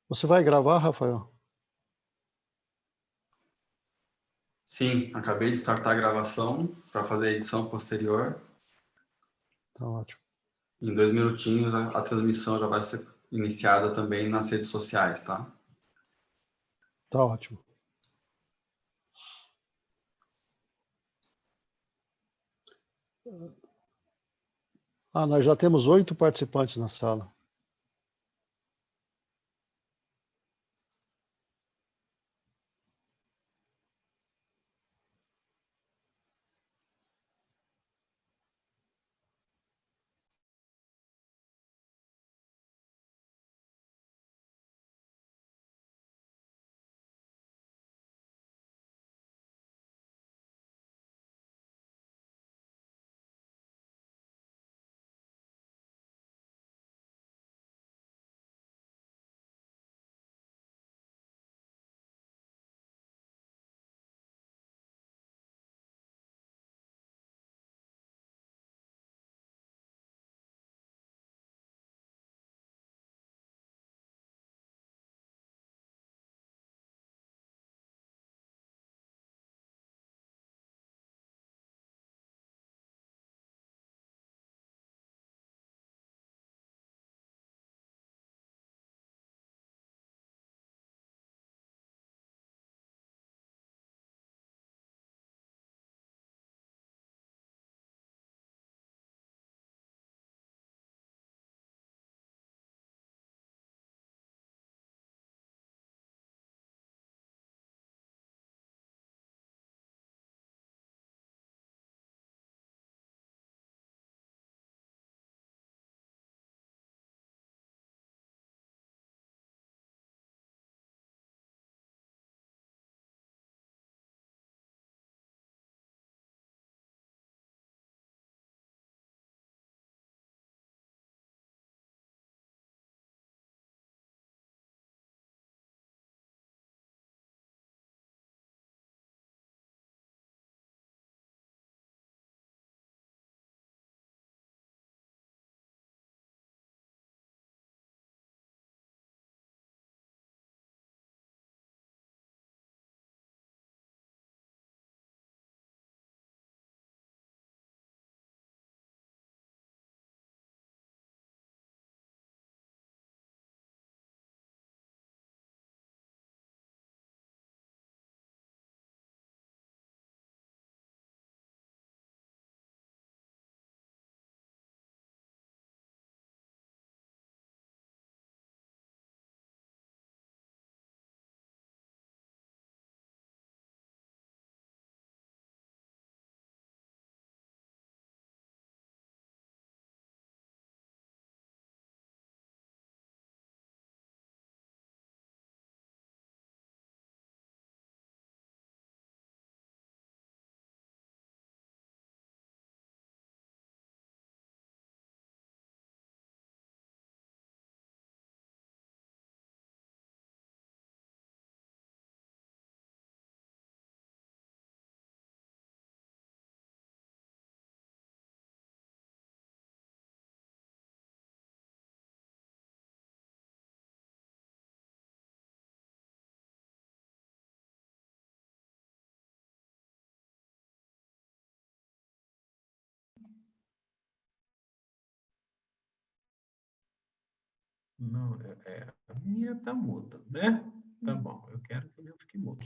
Você vai gravar, Rafael? Sim, acabei de startar a gravação para fazer a edição posterior. Tá ótimo. Em 2 minutinhos a transmissão já vai ser iniciada também nas redes sociais, tá? Tá ótimo. Nós já temos 8 participantes na sala. Não, a minha tá muda, né? Tá bom, eu quero que o meu fique mudo.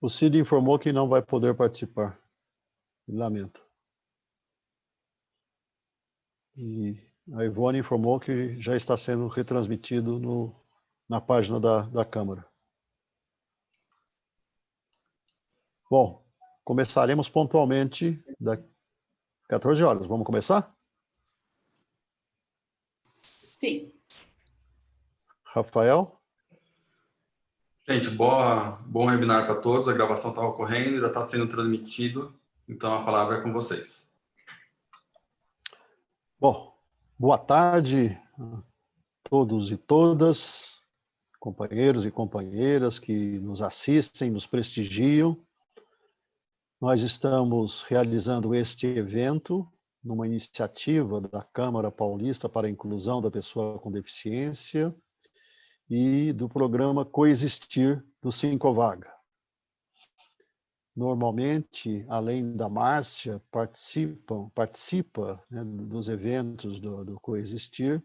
O Cid informou que não vai poder participar. Lamento. E a Ivone informou que já está sendo retransmitido no na página da Câmara. Bom, começaremos pontualmente das 14 horas. Vamos começar? Sim. Rafael? Gente, bom webinar para todos. A gravação está ocorrendo, já está sendo transmitido. Então, a palavra é com vocês. Bom, boa tarde a todos e todas, companheiros e companheiras que nos assistem, nos prestigiam. Nós estamos realizando este evento numa iniciativa da Câmara Paulista para a Inclusão da Pessoa com Deficiência e do programa Coexistir do Sincovaga. Normalmente, além da Márcia, participa né, dos eventos do Coexistir,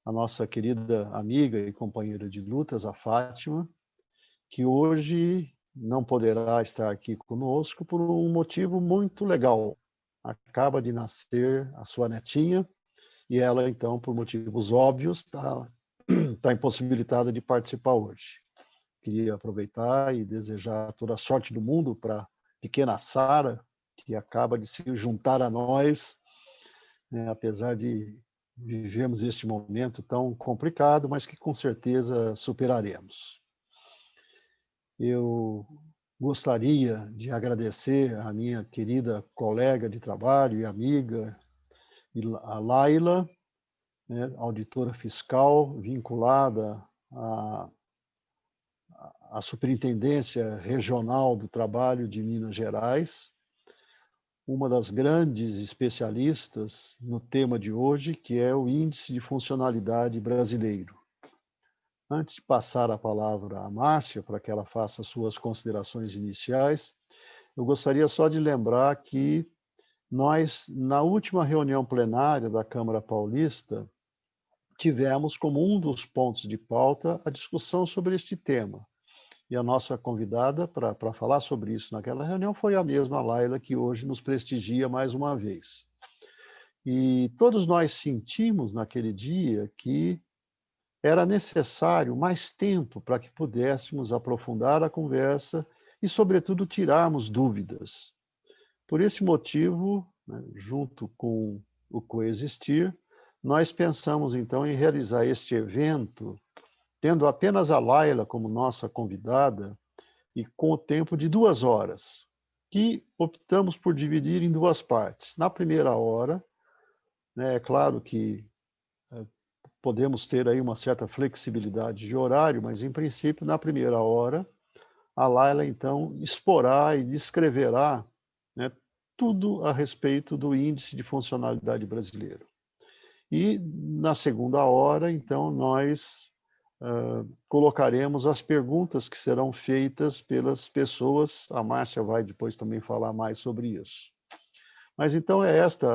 a nossa querida amiga e companheira de lutas, a Fátima, que hoje não poderá estar aqui conosco por um motivo muito legal. Acaba de nascer a sua netinha e ela, então, por motivos óbvios, está impossibilitada de participar hoje. Queria aproveitar e desejar toda a sorte do mundo para a pequena Sara, que acaba de se juntar a nós, né, apesar de vivermos este momento tão complicado, mas que com certeza superaremos. Eu gostaria de agradecer à minha querida colega de trabalho e amiga, a Laila, né, auditora fiscal vinculada à Superintendência Regional do Trabalho de Minas Gerais, uma das grandes especialistas no tema de hoje, que é o Índice de Funcionalidade Brasileiro. Antes de passar a palavra à Márcia, para que ela faça suas considerações iniciais, eu gostaria só de lembrar que nós, na última reunião plenária da Câmara Paulista, tivemos como um dos pontos de pauta a discussão sobre este tema. E a nossa convidada para falar sobre isso naquela reunião foi a mesma Laila, que hoje nos prestigia mais uma vez. E todos nós sentimos naquele dia que era necessário mais tempo para que pudéssemos aprofundar a conversa e, sobretudo, tirarmos dúvidas. Por esse motivo, né, junto com o Coexistir, nós pensamos, então, em realizar este evento, tendo apenas a Laila como nossa convidada e com o tempo de 2 horas, que optamos por dividir em 2 partes. Na primeira hora, né, é claro que podemos ter aí uma certa flexibilidade de horário, mas, em princípio, na primeira hora, a Laila, então, exporá e descreverá, né, tudo a respeito do Índice de Funcionalidade Brasileiro. E, na segunda hora, então, nós colocaremos as perguntas que serão feitas pelas pessoas. A Márcia vai depois também falar mais sobre isso. Mas, então, é esta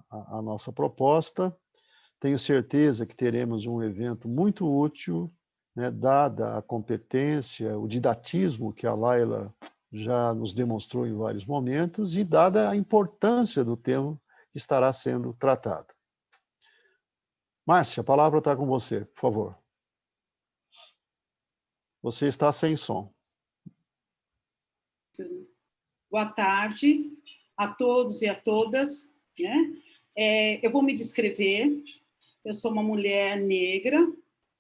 a nossa proposta. Tenho certeza que teremos um evento muito útil, né, dada a competência, o didatismo que a Laila já nos demonstrou em vários momentos e dada a importância do tema que estará sendo tratado. Márcia, a palavra está com você, por favor. Você está sem som. Boa tarde a todos e a todas, né? Eu vou me descrever. Eu sou uma mulher negra,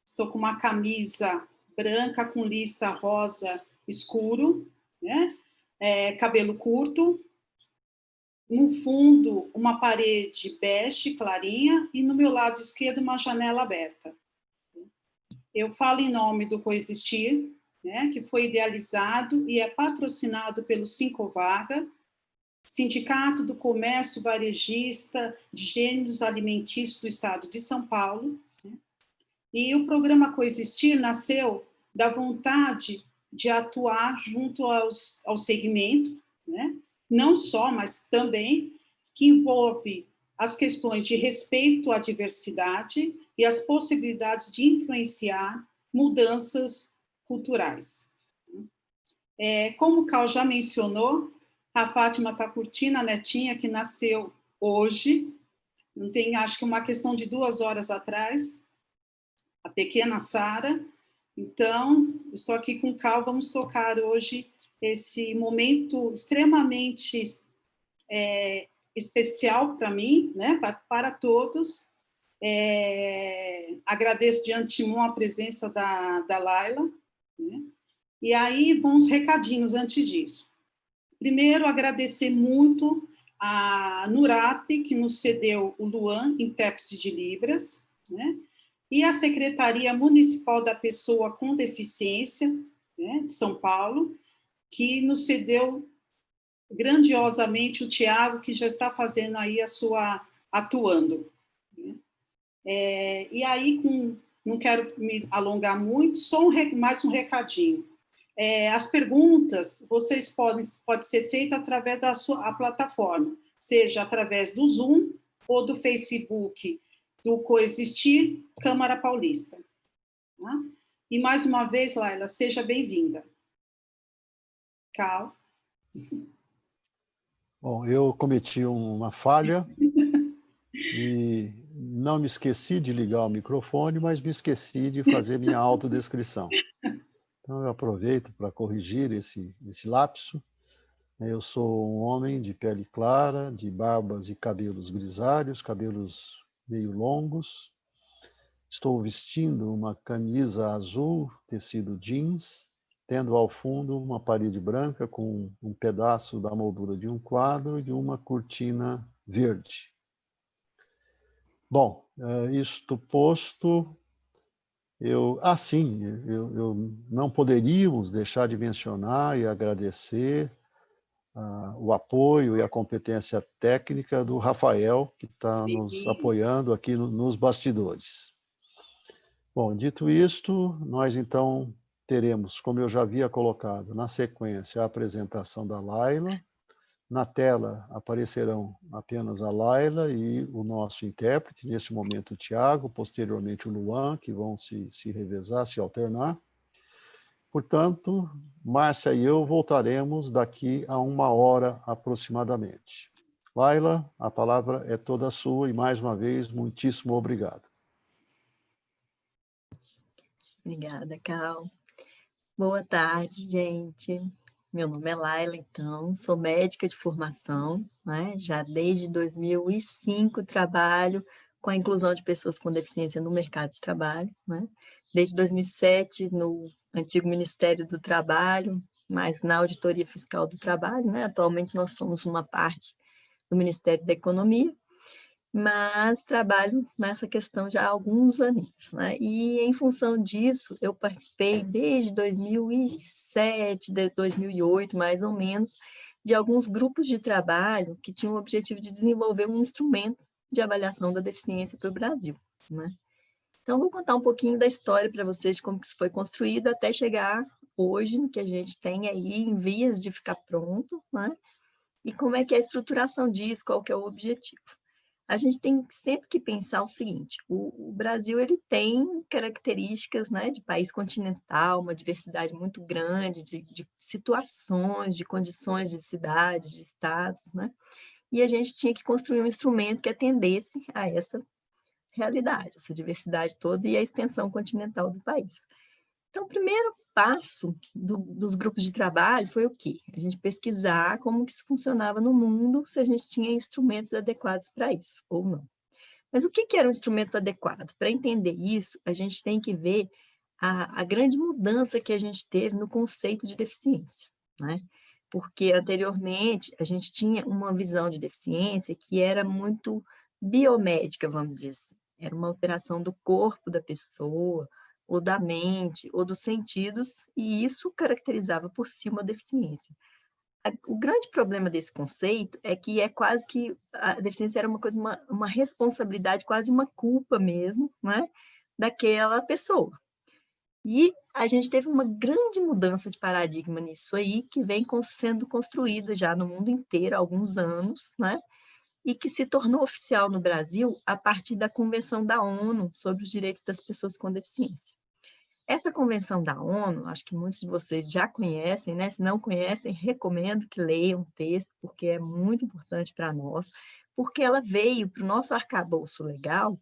estou com uma camisa branca com lista rosa escuro, né? Cabelo curto, no fundo uma parede bege clarinha e no meu lado esquerdo uma janela aberta. Eu falo em nome do Coexistir, né, que foi idealizado e é patrocinado pelo Sincovaga, Sindicato do Comércio Varejista de Gêneros Alimentícios do Estado de São Paulo. Né? E o programa Coexistir nasceu da vontade de atuar junto ao segmento, né? Não só, mas também que envolve as questões de respeito à diversidade e as possibilidades de influenciar mudanças culturais. Como o Cal já mencionou, a Fátima está curtindo a netinha que nasceu hoje, não tem, acho que uma questão de 2 horas atrás. a pequena Sara. Então, estou aqui com o Cal, vamos tocar hoje esse momento extremamente especial para mim, né, para todos. Agradeço de antemão a presença da Laila, né? E aí vão os recadinhos antes disso. Primeiro, agradecer muito a Nurap, que nos cedeu o Luan, intérprete de Libras, né? E a Secretaria Municipal da Pessoa com Deficiência, né, de São Paulo, que nos cedeu grandiosamente o Tiago, que já está fazendo aí atuando. Né? E aí, não quero me alongar muito, só mais um recadinho. As perguntas, vocês podem ser feitas através da sua plataforma, seja através do Zoom ou do Facebook do Coexistir Câmara Paulista. Tá? E, mais uma vez, Laila, seja bem-vinda. Cal. Bom, eu cometi uma falha e não me esqueci de ligar o microfone, mas me esqueci de fazer minha autodescrição. Então, eu aproveito para corrigir esse lapso. Eu sou um homem de pele clara, de barbas e cabelos grisalhos, cabelos meio longos. Estou vestindo uma camisa azul, tecido jeans, tendo ao fundo uma parede branca com um pedaço da moldura de um quadro e uma cortina verde. Bom, isto posto, eu não poderíamos deixar de mencionar e agradecer o apoio e a competência técnica do Rafael, que está nos apoiando aqui nos bastidores. Bom, dito isto, nós então teremos, como eu já havia colocado, na sequência, a apresentação da Laila. Na tela aparecerão apenas a Laila e o nosso intérprete, nesse momento o Tiago, posteriormente o Luan, que vão se revezar, se alternar. Portanto, Márcia e eu voltaremos daqui a 1 hora aproximadamente. Laila, a palavra é toda sua e, mais uma vez, muitíssimo obrigado. Obrigada, Cal. Boa tarde, gente. Meu nome é Laila, então, sou médica de formação, né? Já desde 2005 trabalho com a inclusão de pessoas com deficiência no mercado de trabalho, né? Desde 2007 no antigo Ministério do Trabalho, mas na Auditoria Fiscal do Trabalho, né? Atualmente nós somos uma parte do Ministério da Economia, mas trabalho nessa questão já há alguns anos, né? E em função disso, eu participei desde 2007, 2008, mais ou menos, de alguns grupos de trabalho que tinham o objetivo de desenvolver um instrumento de avaliação da deficiência para o Brasil, né? Então, vou contar um pouquinho da história para vocês, de como que isso foi construído, até chegar hoje, no que a gente tem aí em vias de ficar pronto, né? E como é que é a estruturação disso, qual que é o objetivo. A gente tem sempre que pensar o seguinte, o Brasil ele tem características, né, de país continental, uma diversidade muito grande de situações, de condições de cidades, de estados, né? E a gente tinha que construir um instrumento que atendesse a essa realidade, essa diversidade toda e a extensão continental do país. Então, o primeiro passo dos grupos de trabalho foi o quê? A gente pesquisar como que isso funcionava no mundo, se a gente tinha instrumentos adequados para isso, ou não. Mas o que era um instrumento adequado? Para entender isso, a gente tem que ver a grande mudança que a gente teve no conceito de deficiência, né? Porque anteriormente a gente tinha uma visão de deficiência que era muito biomédica, vamos dizer assim. Era uma alteração do corpo da pessoa, ou da mente, ou dos sentidos, e isso caracterizava por si uma deficiência. O grande problema desse conceito é que é quase que a deficiência era uma coisa, uma responsabilidade, quase uma culpa mesmo, né, daquela pessoa. E a gente teve uma grande mudança de paradigma nisso aí, que vem sendo construída já no mundo inteiro há alguns anos, né, e que se tornou oficial no Brasil a partir da Convenção da ONU sobre os Direitos das Pessoas com Deficiência. Essa convenção da ONU, acho que muitos de vocês já conhecem, né? Se não conhecem, recomendo que leiam o texto, porque é muito importante para nós, porque ela veio para o nosso arcabouço legal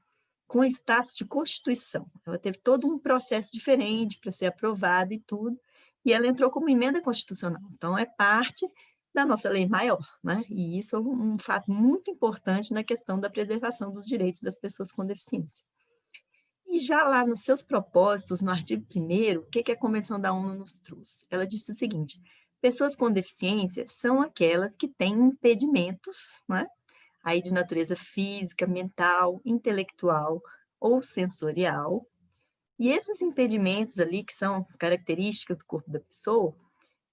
com status de Constituição. Ela teve todo um processo diferente para ser aprovada e tudo, e ela entrou como emenda constitucional. Então, é parte da nossa lei maior, né? E isso é um fato muito importante na questão da preservação dos direitos das pessoas com deficiência. E já lá nos seus propósitos, no artigo 1º, o que a Convenção da ONU nos trouxe? Ela disse o seguinte: pessoas com deficiência são aquelas que têm impedimentos, né? Aí de natureza física, mental, intelectual ou sensorial. E esses impedimentos ali, que são características do corpo da pessoa,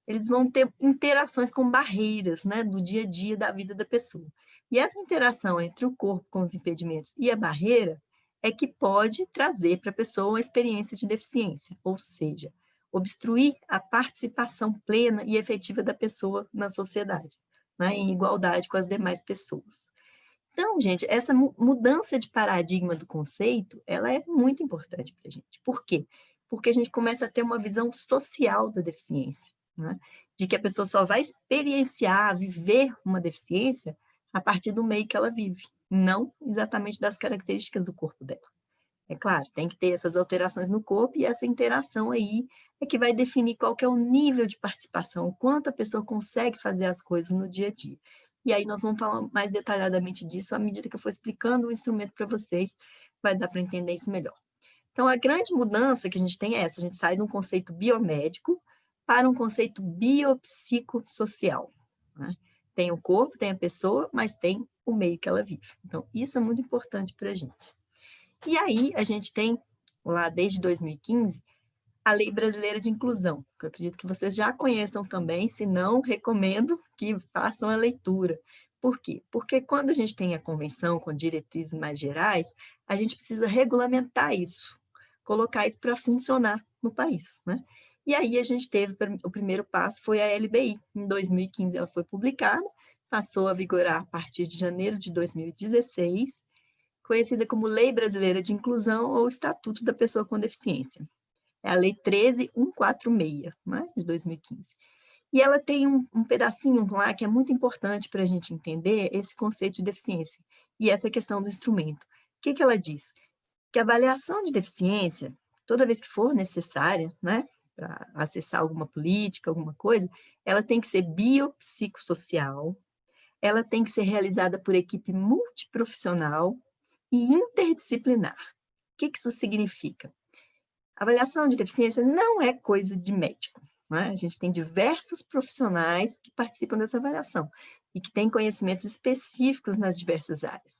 eles vão ter interações com barreiras, né, do dia a dia da vida da pessoa. E essa interação entre o corpo com os impedimentos e a barreira é que pode trazer para a pessoa uma experiência de deficiência, ou seja, obstruir a participação plena e efetiva da pessoa na sociedade, né, em igualdade com as demais pessoas. Então, gente, essa mudança de paradigma do conceito, ela é muito importante para a gente. Por quê? Porque a gente começa a ter uma visão social da deficiência, né? De que a pessoa só vai experienciar, viver uma deficiência a partir do meio que ela vive, não exatamente das características do corpo dela. É claro, tem que ter essas alterações no corpo e essa interação aí é que vai definir qual que é o nível de participação, o quanto a pessoa consegue fazer as coisas no dia a dia. E aí nós vamos falar mais detalhadamente disso à medida que eu for explicando o instrumento para vocês, vai dar para entender isso melhor. Então, a grande mudança que a gente tem é essa, a gente sai de um conceito biomédico para um conceito biopsicossocial, né? Tem o corpo, tem a pessoa, mas tem o meio que ela vive. Então, isso é muito importante para a gente. E aí, a gente tem, lá desde 2015, a Lei Brasileira de Inclusão, que eu acredito que vocês já conheçam também, se não, recomendo que façam a leitura. Por quê? Porque quando a gente tem a convenção com diretrizes mais gerais, a gente precisa regulamentar isso, colocar isso para funcionar no país, né? E aí a gente teve, o primeiro passo foi a LBI. Em 2015 ela foi publicada, passou a vigorar a partir de janeiro de 2016, conhecida como Lei Brasileira de Inclusão ou Estatuto da Pessoa com Deficiência. É a Lei 13.146, né, de 2015. E ela tem um pedacinho lá que é muito importante para a gente entender esse conceito de deficiência e essa questão do instrumento. O que ela diz? Que a avaliação de deficiência, toda vez que for necessária, né, para acessar alguma política, alguma coisa, ela tem que ser biopsicossocial, ela tem que ser realizada por equipe multiprofissional e interdisciplinar. O que isso significa? A avaliação de deficiência não é coisa de médico, né? A gente tem diversos profissionais que participam dessa avaliação e que têm conhecimentos específicos nas diversas áreas.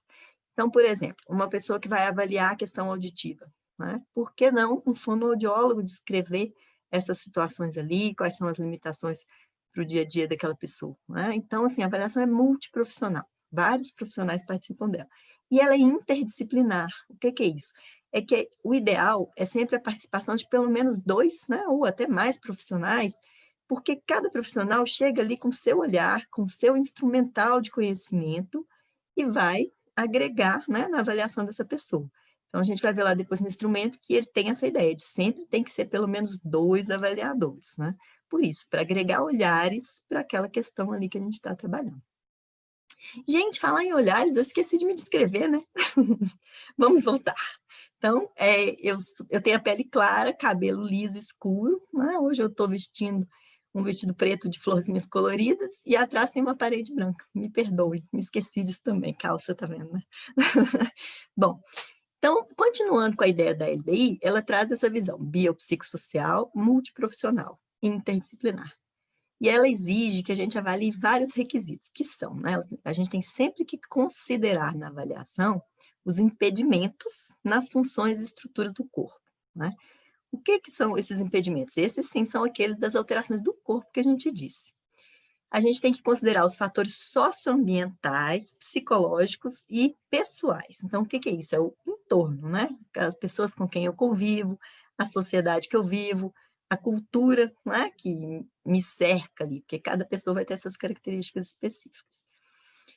Então, por exemplo, uma pessoa que vai avaliar a questão auditiva, né? Por que não um fonoaudiólogo descrever essas situações ali, quais são as limitações para o dia a dia daquela pessoa, né? Então, assim, a avaliação é multiprofissional, vários profissionais participam dela. E ela é interdisciplinar. O que é isso? É que o ideal é sempre a participação de pelo menos 2, né, ou até mais profissionais, porque cada profissional chega ali com seu olhar, com seu instrumental de conhecimento e vai agregar, né, na avaliação dessa pessoa. Então, a gente vai ver lá depois no instrumento que ele tem essa ideia de sempre tem que ser pelo menos 2 avaliadores, né? Por isso, para agregar olhares para aquela questão ali que a gente está trabalhando. Gente, falar em olhares, eu esqueci de me descrever, né? Vamos voltar. Então, eu tenho a pele clara, cabelo liso escuro, né? Hoje eu estou vestindo um vestido preto de florzinhas coloridas e atrás tem uma parede branca. Me perdoe, me esqueci disso também, calça, tá vendo, né? Bom, então, continuando com a ideia da LBI, ela traz essa visão biopsicossocial, multiprofissional, interdisciplinar. E ela exige que a gente avalie vários requisitos, que são, né? A gente tem sempre que considerar na avaliação os impedimentos nas funções e estruturas do corpo, né? O que são esses impedimentos? Esses, sim, são aqueles das alterações do corpo que a gente disse. A gente tem que considerar os fatores socioambientais, psicológicos e pessoais. Então, o que é isso? É o entorno, né? As pessoas com quem eu convivo, a sociedade que eu vivo, a cultura, né, que me cerca ali, porque cada pessoa vai ter essas características específicas.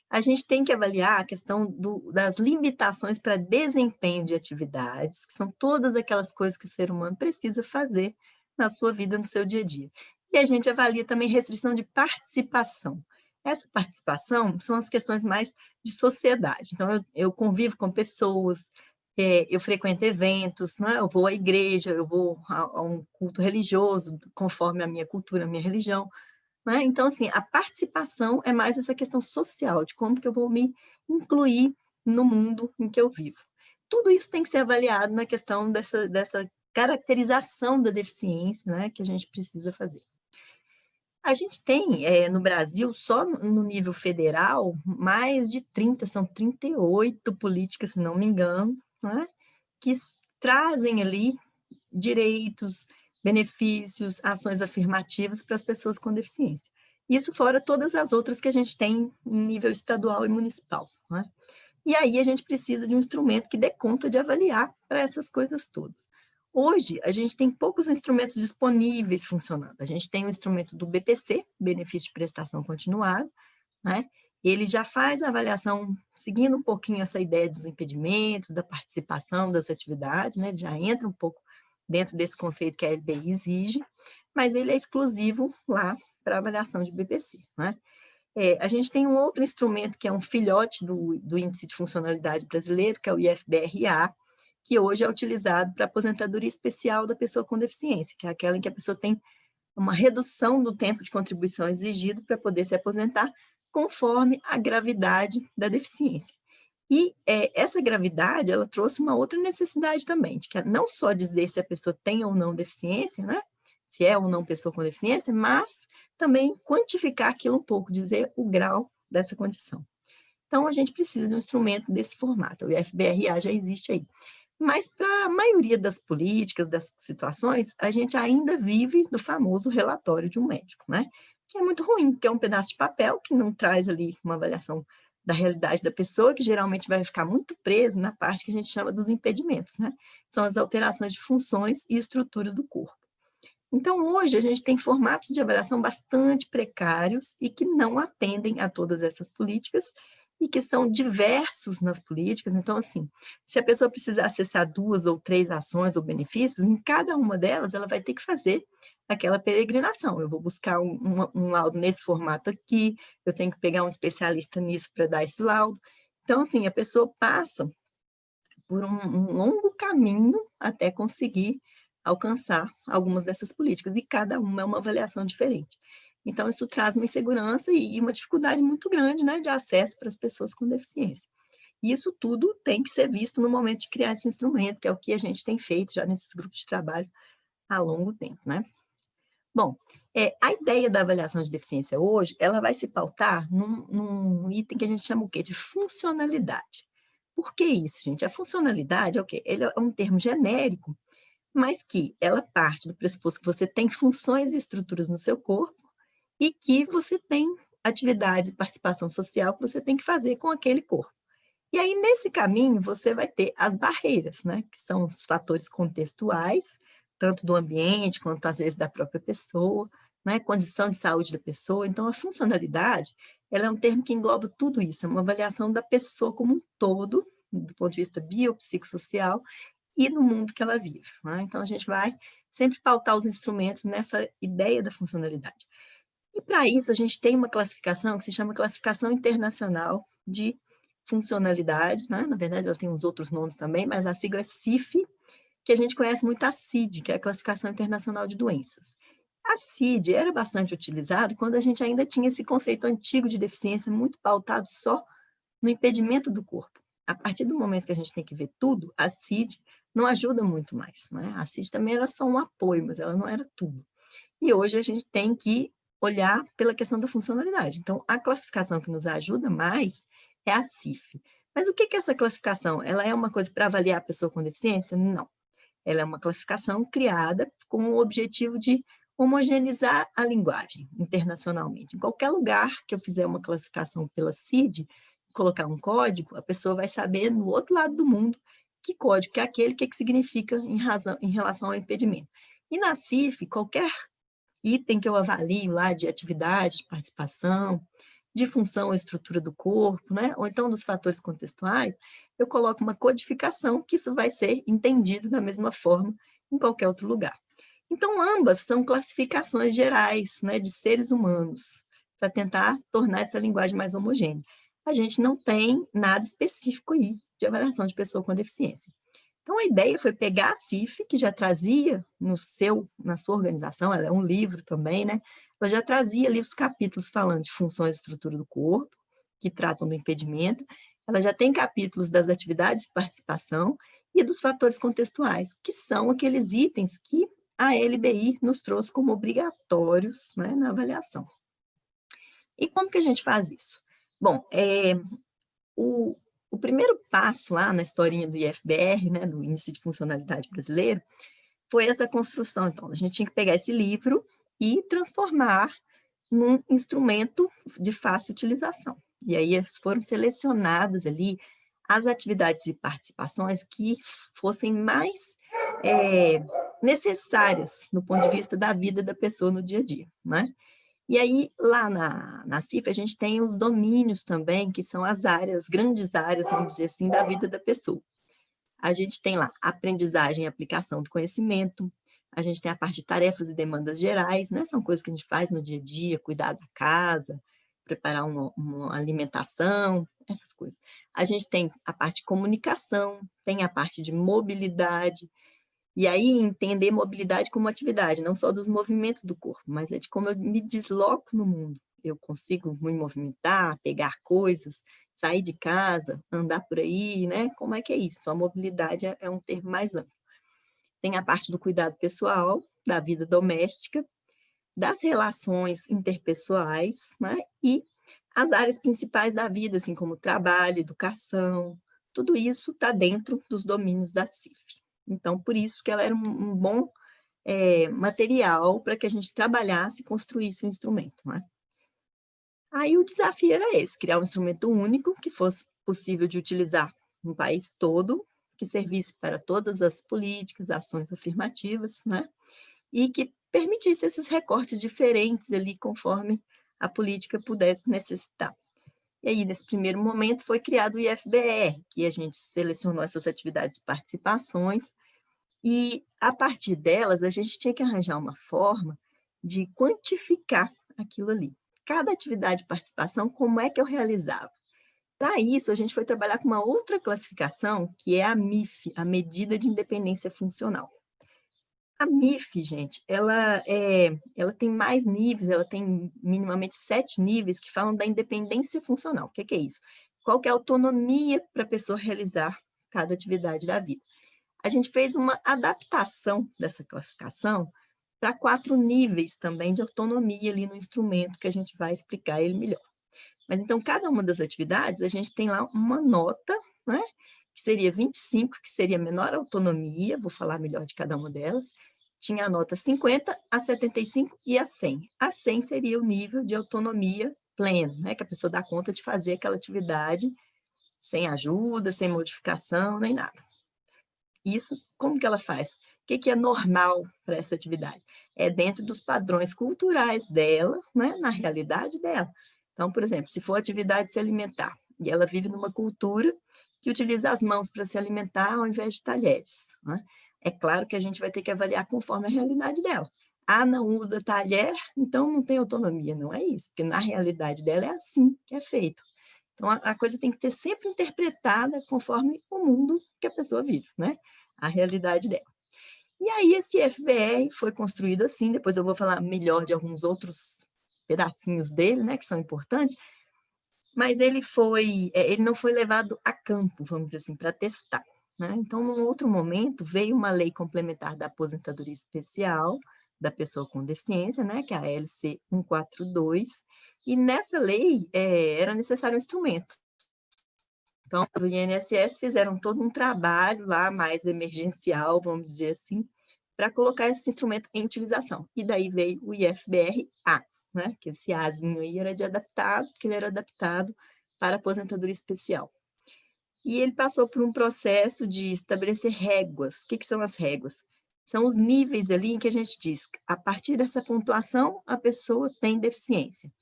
A gente tem que avaliar a questão das limitações para desempenho de atividades, que são todas aquelas coisas que o ser humano precisa fazer na sua vida, no seu dia a dia. E a gente avalia também restrição de participação. Essa participação são as questões mais de sociedade. Então, eu convivo com pessoas, eu frequento eventos, né? Eu vou à igreja, eu vou a um culto religioso, conforme a minha cultura, a minha religião, né? Então, assim, a participação é mais essa questão social, de como que eu vou me incluir no mundo em que eu vivo. Tudo isso tem que ser avaliado na questão dessa caracterização da deficiência, né, que a gente precisa fazer. A gente tem, no Brasil, só no nível federal, mais de 30, são 38 políticas, se não me engano, né, que trazem ali direitos, benefícios, ações afirmativas para as pessoas com deficiência. Isso fora todas as outras que a gente tem em nível estadual e municipal, né? E aí a gente precisa de um instrumento que dê conta de avaliar para essas coisas todas. Hoje, a gente tem poucos instrumentos disponíveis funcionando. A gente tem o instrumento do BPC, Benefício de Prestação Continuada, né? Ele já faz a avaliação, seguindo um pouquinho essa ideia dos impedimentos, da participação das atividades, né? Já entra um pouco dentro desse conceito que a LBI exige, mas ele é exclusivo lá para avaliação de BPC, né? A gente tem um outro instrumento que é um filhote do Índice de Funcionalidade Brasileiro, que é o IFBRA, que hoje é utilizado para aposentadoria especial da pessoa com deficiência, que é aquela em que a pessoa tem uma redução do tempo de contribuição exigido para poder se aposentar, conforme a gravidade da deficiência. E essa gravidade, ela trouxe uma outra necessidade também, de que não só dizer se a pessoa tem ou não deficiência, né? Se é ou não pessoa com deficiência, mas também quantificar aquilo um pouco, dizer o grau dessa condição. Então, a gente precisa de um instrumento desse formato, o IFBRA já existe aí. Mas, para a maioria das políticas, das situações, a gente ainda vive do famoso relatório de um médico, né? Que é muito ruim, porque é um pedaço de papel que não traz ali uma avaliação da realidade da pessoa, que geralmente vai ficar muito preso na parte que a gente chama dos impedimentos, né? São as alterações de funções e estrutura do corpo. Então, hoje, a gente tem formatos de avaliação bastante precários e que não atendem a todas essas políticas e que são diversos nas políticas. Então, assim, se a pessoa precisar acessar 2 ou 3 ações ou benefícios, em cada uma delas, ela vai ter que fazer aquela peregrinação. Eu vou buscar um laudo nesse formato aqui, eu tenho que pegar um especialista nisso para dar esse laudo. Então, assim, a pessoa passa por um longo caminho até conseguir alcançar algumas dessas políticas, e cada uma é uma avaliação diferente. Então, isso traz uma insegurança e uma dificuldade muito grande, né, de acesso para as pessoas com deficiência. E isso tudo tem que ser visto no momento de criar esse instrumento, que é o que a gente tem feito já nesses grupos de trabalho há longo tempo, né? Bom, a ideia da avaliação de deficiência hoje, ela vai se pautar num item que a gente chama o quê? De funcionalidade. Por que isso, gente? A funcionalidade é o quê? Ele é um termo genérico, mas que ela parte do pressuposto que você tem funções e estruturas no seu corpo e que você tem atividades e participação social que você tem que fazer com aquele corpo. E aí, nesse caminho, você vai ter as barreiras, né? Que são os fatores contextuais, tanto do ambiente quanto, às vezes, da própria pessoa, né? Condição de saúde da pessoa. Então, a funcionalidade, ela é um termo que engloba tudo isso, é uma avaliação da pessoa como um todo, do ponto de vista biopsicossocial, e no mundo que ela vive, né? Então, a gente vai sempre pautar os instrumentos nessa ideia da funcionalidade. E, para isso, a gente tem uma classificação que se chama Classificação Internacional de Funcionalidade, né? Na verdade, ela tem uns outros nomes também, mas a sigla é CIF, que a gente conhece muito a CID, que é a Classificação Internacional de Doenças. A CID era bastante utilizada quando a gente ainda tinha esse conceito antigo de deficiência muito pautado só no impedimento do corpo. A partir do momento que a gente tem que ver tudo, a CID não ajuda muito mais, né? A CID também era só um apoio, mas ela não era tudo. E hoje a gente tem que olhar pela questão da funcionalidade. Então, a classificação que nos ajuda mais é a CIF. Mas o que é essa classificação? Ela é uma coisa para avaliar a pessoa com deficiência? Não. Ela é uma classificação criada com o objetivo de homogeneizar a linguagem internacionalmente. Em qualquer lugar que eu fizer uma classificação pela CID, colocar um código, a pessoa vai saber no outro lado do mundo que código que é aquele, o que significa em relação ao impedimento. E na CIF, qualquer item que eu avalio lá de atividade, de participação, de função ou estrutura do corpo, né? Ou então dos fatores contextuais, eu coloco uma codificação que isso vai ser entendido da mesma forma em qualquer outro lugar. Então, ambas são classificações gerais, né, de seres humanos, para tentar tornar essa linguagem mais homogênea. A gente não tem nada específico aí de avaliação de pessoa com deficiência. Então, a ideia foi pegar a CIF, que já trazia na sua organização, ela é um livro também, né? Ela já trazia ali os capítulos falando de funções e estrutura do corpo, que tratam do impedimento, ela já tem capítulos das atividades de participação e dos fatores contextuais, que são aqueles itens que a LBI nos trouxe como obrigatórios, né, na avaliação. E como que a gente faz isso? Bom, o primeiro passo lá na historinha do IFBR, né, do Índice de Funcionalidade Brasileiro, foi essa construção. Então, a gente tinha que pegar esse livro e transformar num instrumento de fácil utilização. E aí foram selecionadas ali as atividades e participações que fossem mais necessárias no ponto de vista da vida da pessoa no dia a dia, né? E aí, lá na CIF, a gente tem os domínios também, que são as áreas, grandes áreas, vamos dizer assim, da vida da pessoa. A gente tem lá aprendizagem e aplicação do conhecimento, a gente tem a parte de tarefas e demandas gerais, né? São coisas que a gente faz no dia a dia, cuidar da casa, preparar uma alimentação, essas coisas. A gente tem a parte de comunicação, tem a parte de mobilidade, e aí entender mobilidade como atividade, não só dos movimentos do corpo, mas é de como eu me desloco no mundo. Eu consigo me movimentar, pegar coisas, sair de casa, andar por aí, né? Como é que é isso? Então, a mobilidade é um termo mais amplo. Tem a parte do cuidado pessoal, da vida doméstica, das relações interpessoais, né? E as áreas principais da vida, assim como trabalho, educação, tudo isso está dentro dos domínios da CIF. Então, por isso que ela era um bom material para que a gente trabalhasse e construísse um instrumento, né? Aí o desafio era esse, criar um instrumento único que fosse possível de utilizar no país todo, que servisse para todas as políticas, ações afirmativas, né? E que permitisse esses recortes diferentes ali, conforme a política pudesse necessitar. E aí, nesse primeiro momento, foi criado o IFBR, que a gente selecionou essas atividades e participações, e, a partir delas, a gente tinha que arranjar uma forma de quantificar aquilo ali. Cada atividade de participação, como é que eu realizava? Para isso, a gente foi trabalhar com uma outra classificação, que é a MIF, a Medida de Independência Funcional. A MIF, gente, ela tem mais níveis, ela tem minimamente 7 níveis que falam da independência funcional. O que é isso? Qual que é a autonomia para a pessoa realizar cada atividade da vida? A gente fez uma adaptação dessa classificação para 4 níveis também de autonomia ali no instrumento, que a gente vai explicar ele melhor. Mas, então, cada uma das atividades, a gente tem lá uma nota, né, que seria 25, que seria menor autonomia, vou falar melhor de cada uma delas. Tinha a nota 50, a 75 e a 100. A 100 seria o nível de autonomia pleno, né, que a pessoa dá conta de fazer aquela atividade sem ajuda, sem modificação, nem nada. Isso, como que ela faz? O que é normal para essa atividade? É dentro dos padrões culturais dela, né, na realidade dela. Então, por exemplo, se for atividade de se alimentar, e ela vive numa cultura que utiliza as mãos para se alimentar ao invés de talheres, né? É claro que a gente vai ter que avaliar conforme a realidade dela. Ah, não usa talher, então não tem autonomia. Não é isso, porque na realidade dela é assim que é feito. Então, a coisa tem que ser sempre interpretada conforme o mundo que a pessoa vive, né? A realidade dela. E aí, esse IFBR foi construído assim, depois eu vou falar melhor de alguns outros pedacinhos dele, né, que são importantes, mas ele não foi levado a campo, vamos dizer assim, para testar, né? Então, num outro momento, veio uma lei complementar da aposentadoria especial da pessoa com deficiência, né, que é a LC 142, e nessa lei era necessário um instrumento. Então, o INSS fizeram todo um trabalho lá mais emergencial, vamos dizer assim, para colocar esse instrumento em utilização. E daí veio o IFBR-A, né? Que esse Azinho aí era de adaptado, porque ele era adaptado para aposentadoria especial. E ele passou por um processo de estabelecer réguas. O que são as réguas? São os níveis ali em que a gente diz, a partir dessa pontuação, a pessoa tem deficiência.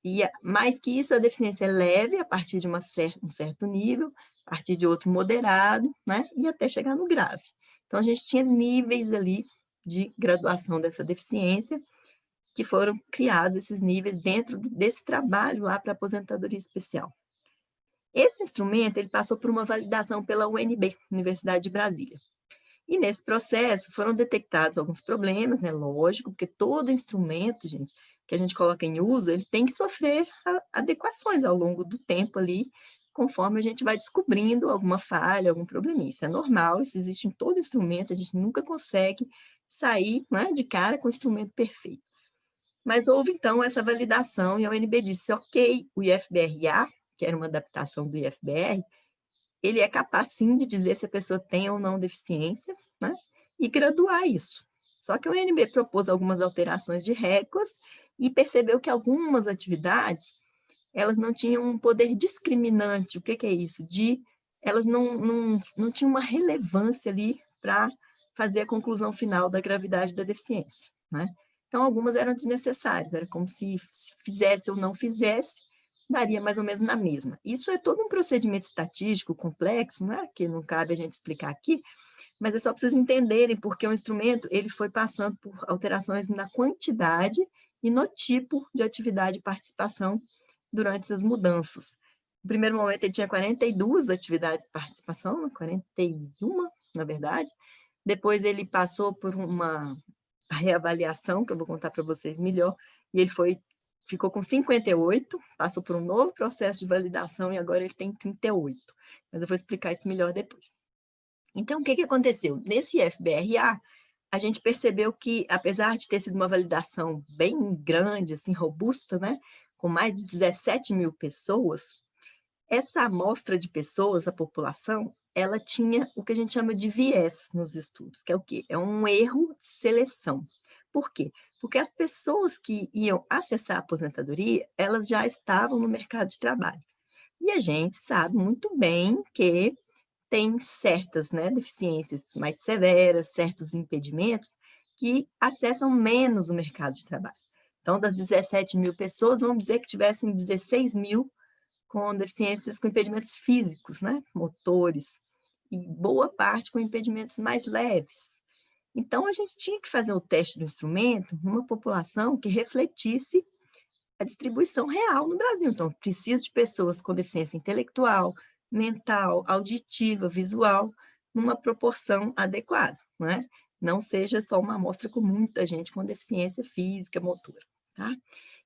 E mais que isso, a deficiência é leve, a partir de um certo nível, a partir de outro moderado, né? E até chegar no grave. Então, a gente tinha níveis ali de graduação dessa deficiência, que foram criados esses níveis dentro desse trabalho lá para aposentadoria especial. Esse instrumento ele passou por uma validação pela UNB, Universidade de Brasília. E nesse processo foram detectados alguns problemas, né? Lógico, porque todo instrumento, gente, que a gente coloca em uso, ele tem que sofrer adequações ao longo do tempo ali, conforme a gente vai descobrindo alguma falha, algum probleminha. Isso é normal, isso existe em todo instrumento, a gente nunca consegue sair, né, de cara com o instrumento perfeito. Mas houve, então, essa validação e a UNB disse, ok, o IFBRA, que era uma adaptação do IFBR, ele é capaz, sim, de dizer se a pessoa tem ou não deficiência, né, e graduar isso. Só que a UNB propôs algumas alterações de regras e percebeu que algumas atividades, elas não tinham um poder discriminante. O que é isso? Elas não tinham uma relevância ali para fazer a conclusão final da gravidade da deficiência, né? Então, algumas eram desnecessárias, era como se fizesse ou não fizesse, daria mais ou menos na mesma. Isso é todo um procedimento estatístico complexo, né, que não cabe a gente explicar aqui, mas é só para vocês entenderem, porque o instrumento ele foi passando por alterações na quantidade e no tipo de atividade e participação durante essas mudanças. No primeiro momento, ele tinha 42 atividades de participação, 41, na verdade. Depois, ele passou por uma reavaliação, que eu vou contar para vocês melhor, e ele ficou com 58, passou por um novo processo de validação e agora ele tem 38. Mas eu vou explicar isso melhor depois. Então, o que aconteceu? Nesse FBRA, a gente percebeu que, apesar de ter sido uma validação bem grande, assim, robusta, né, com mais de 17 mil pessoas, essa amostra de pessoas, a população, ela tinha o que a gente chama de viés nos estudos, que é o quê? É um erro de seleção. Por quê? Porque as pessoas que iam acessar a aposentadoria, elas já estavam no mercado de trabalho. E a gente sabe muito bem que tem certas, né, deficiências mais severas, certos impedimentos que acessam menos o mercado de trabalho. Então, das 17 mil pessoas, vamos dizer que tivessem 16 mil com deficiências com impedimentos físicos, né, motores, e boa parte com impedimentos mais leves. Então, a gente tinha que fazer o teste do instrumento numa população que refletisse a distribuição real no Brasil. Então, preciso de pessoas com deficiência intelectual, mental, auditiva, visual, numa proporção adequada, né? Não seja só uma amostra com muita gente com deficiência física, motora, tá?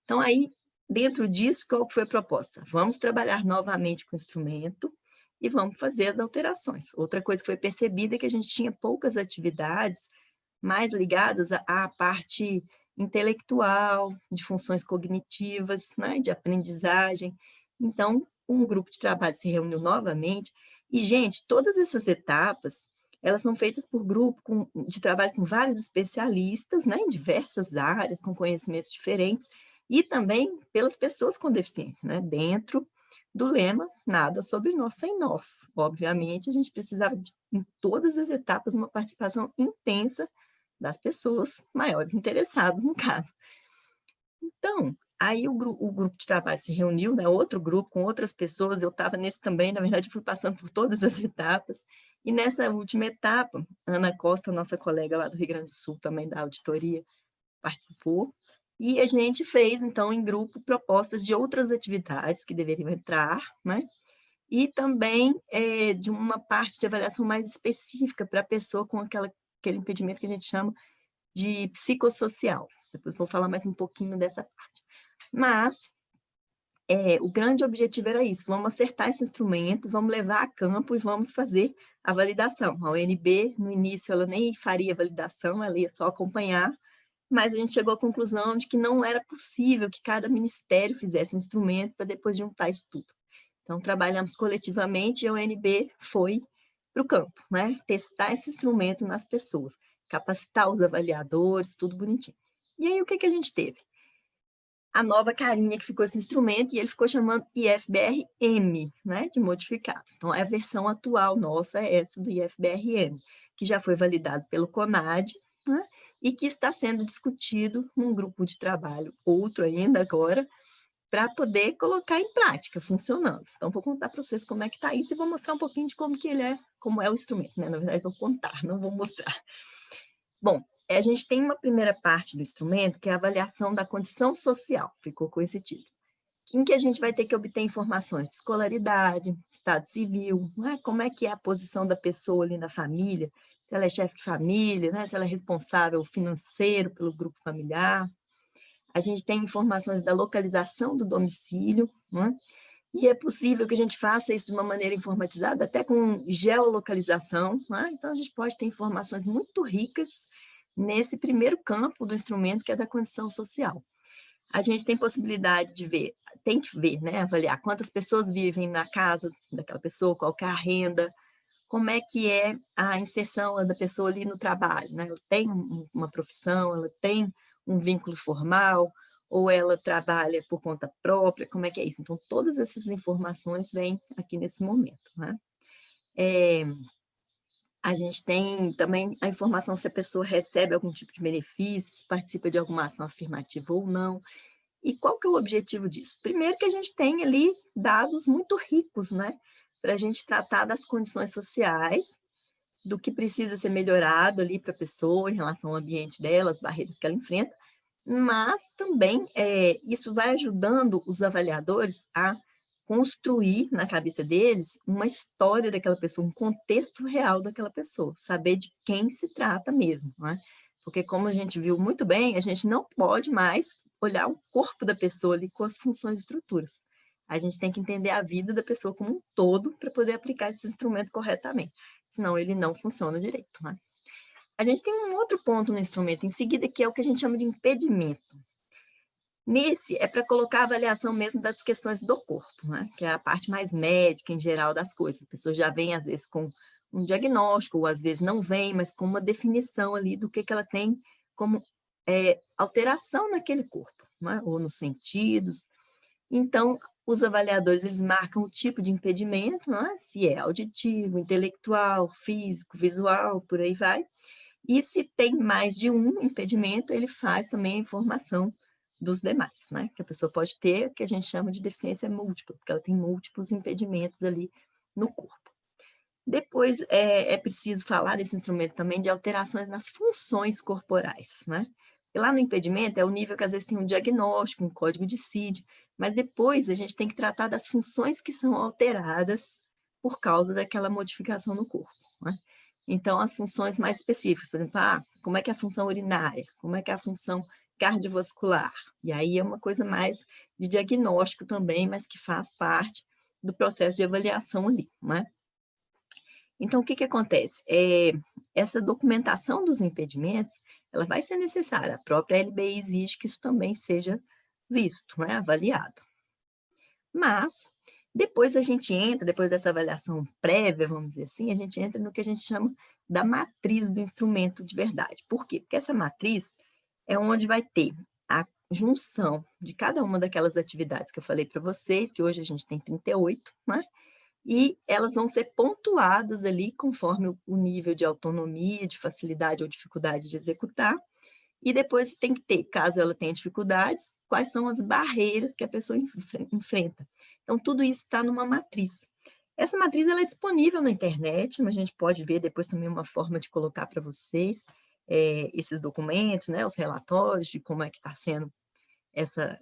Então, aí, dentro disso, qual foi a proposta? Vamos trabalhar novamente com o instrumento e vamos fazer as alterações. Outra coisa que foi percebida é que a gente tinha poucas atividades mais ligadas à parte intelectual, de funções cognitivas, né, de aprendizagem. Então, um grupo de trabalho se reuniu novamente e, gente, todas essas etapas, elas são feitas por grupo de trabalho com vários especialistas, né, em diversas áreas, com conhecimentos diferentes, e também pelas pessoas com deficiência, né, dentro do lema Nada sobre nós sem nós. Obviamente, a gente precisava, em todas as etapas, uma participação intensa das pessoas maiores interessadas, no caso. Então, aí o grupo de trabalho se reuniu, né, outro grupo com outras pessoas, eu estava nesse também, na verdade, fui passando por todas as etapas, e nessa última etapa, Ana Costa, nossa colega lá do Rio Grande do Sul, também da auditoria, participou, e a gente fez, então, em grupo, propostas de outras atividades que deveriam entrar, né, e também de uma parte de avaliação mais específica para a pessoa com aquele impedimento que a gente chama de psicossocial. Depois vou falar mais um pouquinho dessa parte. Mas o grande objetivo era isso, vamos acertar esse instrumento, vamos levar a campo e vamos fazer a validação. A UNB, no início, ela nem faria validação, ela ia só acompanhar, mas a gente chegou à conclusão de que não era possível que cada ministério fizesse um instrumento para depois juntar isso tudo. Então, trabalhamos coletivamente e a UNB foi para o campo, né? Testar esse instrumento nas pessoas, capacitar os avaliadores, tudo bonitinho. E aí, o que a gente teve? A nova carinha que ficou esse instrumento, e ele ficou chamando IFBR-M, né, de modificado. Então, a versão atual nossa é essa do IFBR-M, que já foi validado pelo CONAD, né, e que está sendo discutido num grupo de trabalho, outro ainda agora, para poder colocar em prática, funcionando. Então, vou contar para vocês como é que está isso e vou mostrar um pouquinho de como que ele é, como é o instrumento, né? Na verdade, vou contar, não vou mostrar. Bom, a gente tem uma primeira parte do instrumento, que é a avaliação da condição social, ficou com esse título, em que a gente vai ter que obter informações de escolaridade, estado civil, né? Como é que é a posição da pessoa ali na família, se ela é chefe de família, né? Se ela é responsável financeiro pelo grupo familiar. A gente tem informações da localização do domicílio, né? E é possível que a gente faça isso de uma maneira informatizada, até com geolocalização, né? Então, a gente pode ter informações muito ricas nesse primeiro campo do instrumento, que é da condição social. A gente tem possibilidade de ver, tem que ver, né? Avaliar quantas pessoas vivem na casa daquela pessoa, qual que é a renda, como é que é a inserção da pessoa ali no trabalho, né? Ela tem uma profissão, ela tem um vínculo formal, ou ela trabalha por conta própria, como é que é isso? Então, todas essas informações vêm aqui nesse momento, né? A gente tem também a informação se a pessoa recebe algum tipo de benefício, se participa de alguma ação afirmativa ou não. E qual que é o objetivo disso? Primeiro que a gente tem ali dados muito ricos, né? Para a gente tratar das condições sociais, do que precisa ser melhorado ali para a pessoa em relação ao ambiente dela, as barreiras que ela enfrenta, mas também isso vai ajudando os avaliadores a construir na cabeça deles uma história daquela pessoa, um contexto real daquela pessoa, saber de quem se trata mesmo, né? Porque como a gente viu muito bem, a gente não pode mais olhar o corpo da pessoa ali com as funções e estruturas. A gente tem que entender a vida da pessoa como um todo para poder aplicar esse instrumento corretamente, senão ele não funciona direito, né? A gente tem um outro ponto no instrumento em seguida, que é o que a gente chama de impedimento. Nesse, é para colocar a avaliação mesmo das questões do corpo, né? Que é a parte mais médica, em geral, das coisas. A pessoa já vem, às vezes, com um diagnóstico, ou às vezes não vem, mas com uma definição ali do que ela tem como alteração naquele corpo, né? Ou nos sentidos. Então, os avaliadores, eles marcam o tipo de impedimento, né? Se é auditivo, intelectual, físico, visual, por aí vai. E se tem mais de um impedimento, ele faz também a informação dos demais, né? Que a pessoa pode ter, que a gente chama de deficiência múltipla, porque ela tem múltiplos impedimentos ali no corpo. Depois, é preciso falar nesse instrumento também de alterações nas funções corporais, né? E lá no impedimento é o nível que às vezes tem um diagnóstico, um código de CID, mas depois a gente tem que tratar das funções que são alteradas por causa daquela modificação no corpo, né? Então, as funções mais específicas, por exemplo, como é que é a função urinária, como é que é a função cardiovascular, e aí é uma coisa mais de diagnóstico também, mas que faz parte do processo de avaliação ali, né? Então, o que acontece? Essa documentação dos impedimentos, ela vai ser necessária, a própria LBI exige que isso também seja visto, né, avaliado. Mas, depois a gente entra, depois dessa avaliação prévia, vamos dizer assim, a gente entra no que a gente chama da matriz do instrumento de verdade. Por quê? Porque essa matriz é onde vai ter a junção de cada uma daquelas atividades que eu falei para vocês, que hoje a gente tem 38, né? E elas vão ser pontuadas ali conforme o nível de autonomia, de facilidade ou dificuldade de executar. E depois tem que ter, caso ela tenha dificuldades, quais são as barreiras que a pessoa enfrenta. Então, tudo isso está numa matriz. Essa matriz ela é disponível na internet, mas a gente pode ver depois também uma forma de colocar para vocês esses documentos, né, os relatórios de como é que está sendo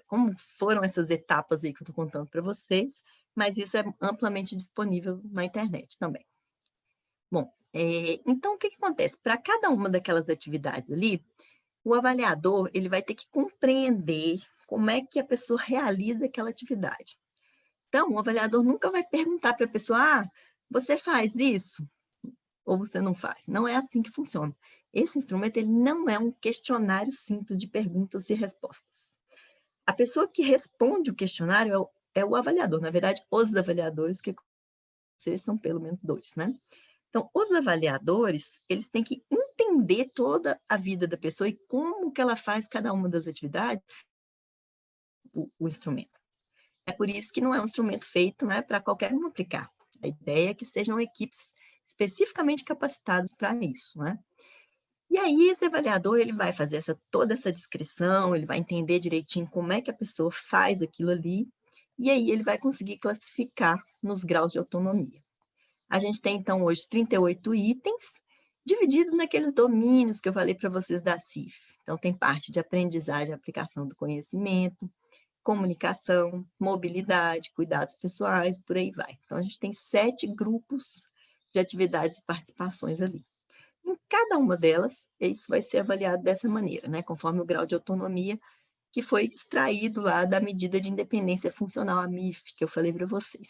como foram essas etapas aí que eu estou contando para vocês, mas isso é amplamente disponível na internet também. Bom, então o que acontece? Para cada uma daquelas atividades ali, o avaliador ele vai ter que compreender como é que a pessoa realiza aquela atividade. Então, o avaliador nunca vai perguntar para a pessoa, você faz isso? Ou você não faz? Não é assim que funciona. Esse instrumento ele não é um questionário simples de perguntas e respostas. A pessoa que responde o questionário é o avaliador. Na verdade, os avaliadores, que vocês são pelo menos 2, né? Então, os avaliadores, eles têm que entender toda a vida da pessoa e como que ela faz cada uma das atividades, o instrumento. É por isso que não é um instrumento feito, né, para qualquer um aplicar. A ideia é que sejam equipes especificamente capacitadas para isso, né? E aí, esse avaliador, ele vai fazer toda essa descrição, ele vai entender direitinho como é que a pessoa faz aquilo ali, e aí ele vai conseguir classificar nos graus de autonomia. A gente tem, então, hoje 38 itens, divididos naqueles domínios que eu falei para vocês da CIF. Então, tem parte de aprendizagem e aplicação do conhecimento, comunicação, mobilidade, cuidados pessoais, por aí vai. Então, a gente tem 7 grupos de atividades e participações ali. Em cada uma delas, isso vai ser avaliado dessa maneira, né? Conforme o grau de autonomia que foi extraído lá da medida de independência funcional, a MIF, que eu falei para vocês.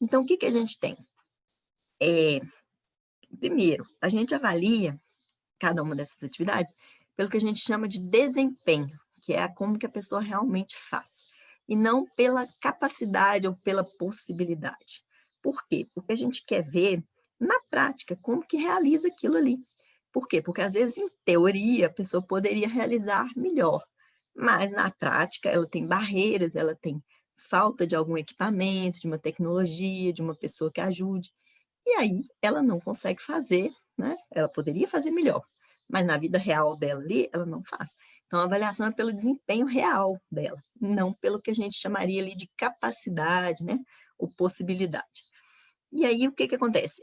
Então, o que a gente tem? Primeiro, a gente avalia cada uma dessas atividades pelo que a gente chama de desempenho, que é como que a pessoa realmente faz, e não pela capacidade ou pela possibilidade. Por quê? Porque a gente quer ver, na prática, como que realiza aquilo ali. Por quê? Porque, às vezes, em teoria, a pessoa poderia realizar melhor, mas, na prática, ela tem barreiras, ela tem falta de algum equipamento, de uma tecnologia, de uma pessoa que ajude, e aí ela não consegue fazer, né? Ela poderia fazer melhor, mas na vida real dela ali, ela não faz. Então, a avaliação é pelo desempenho real dela, não pelo que a gente chamaria ali de capacidade, né? Ou possibilidade. E aí, o que acontece?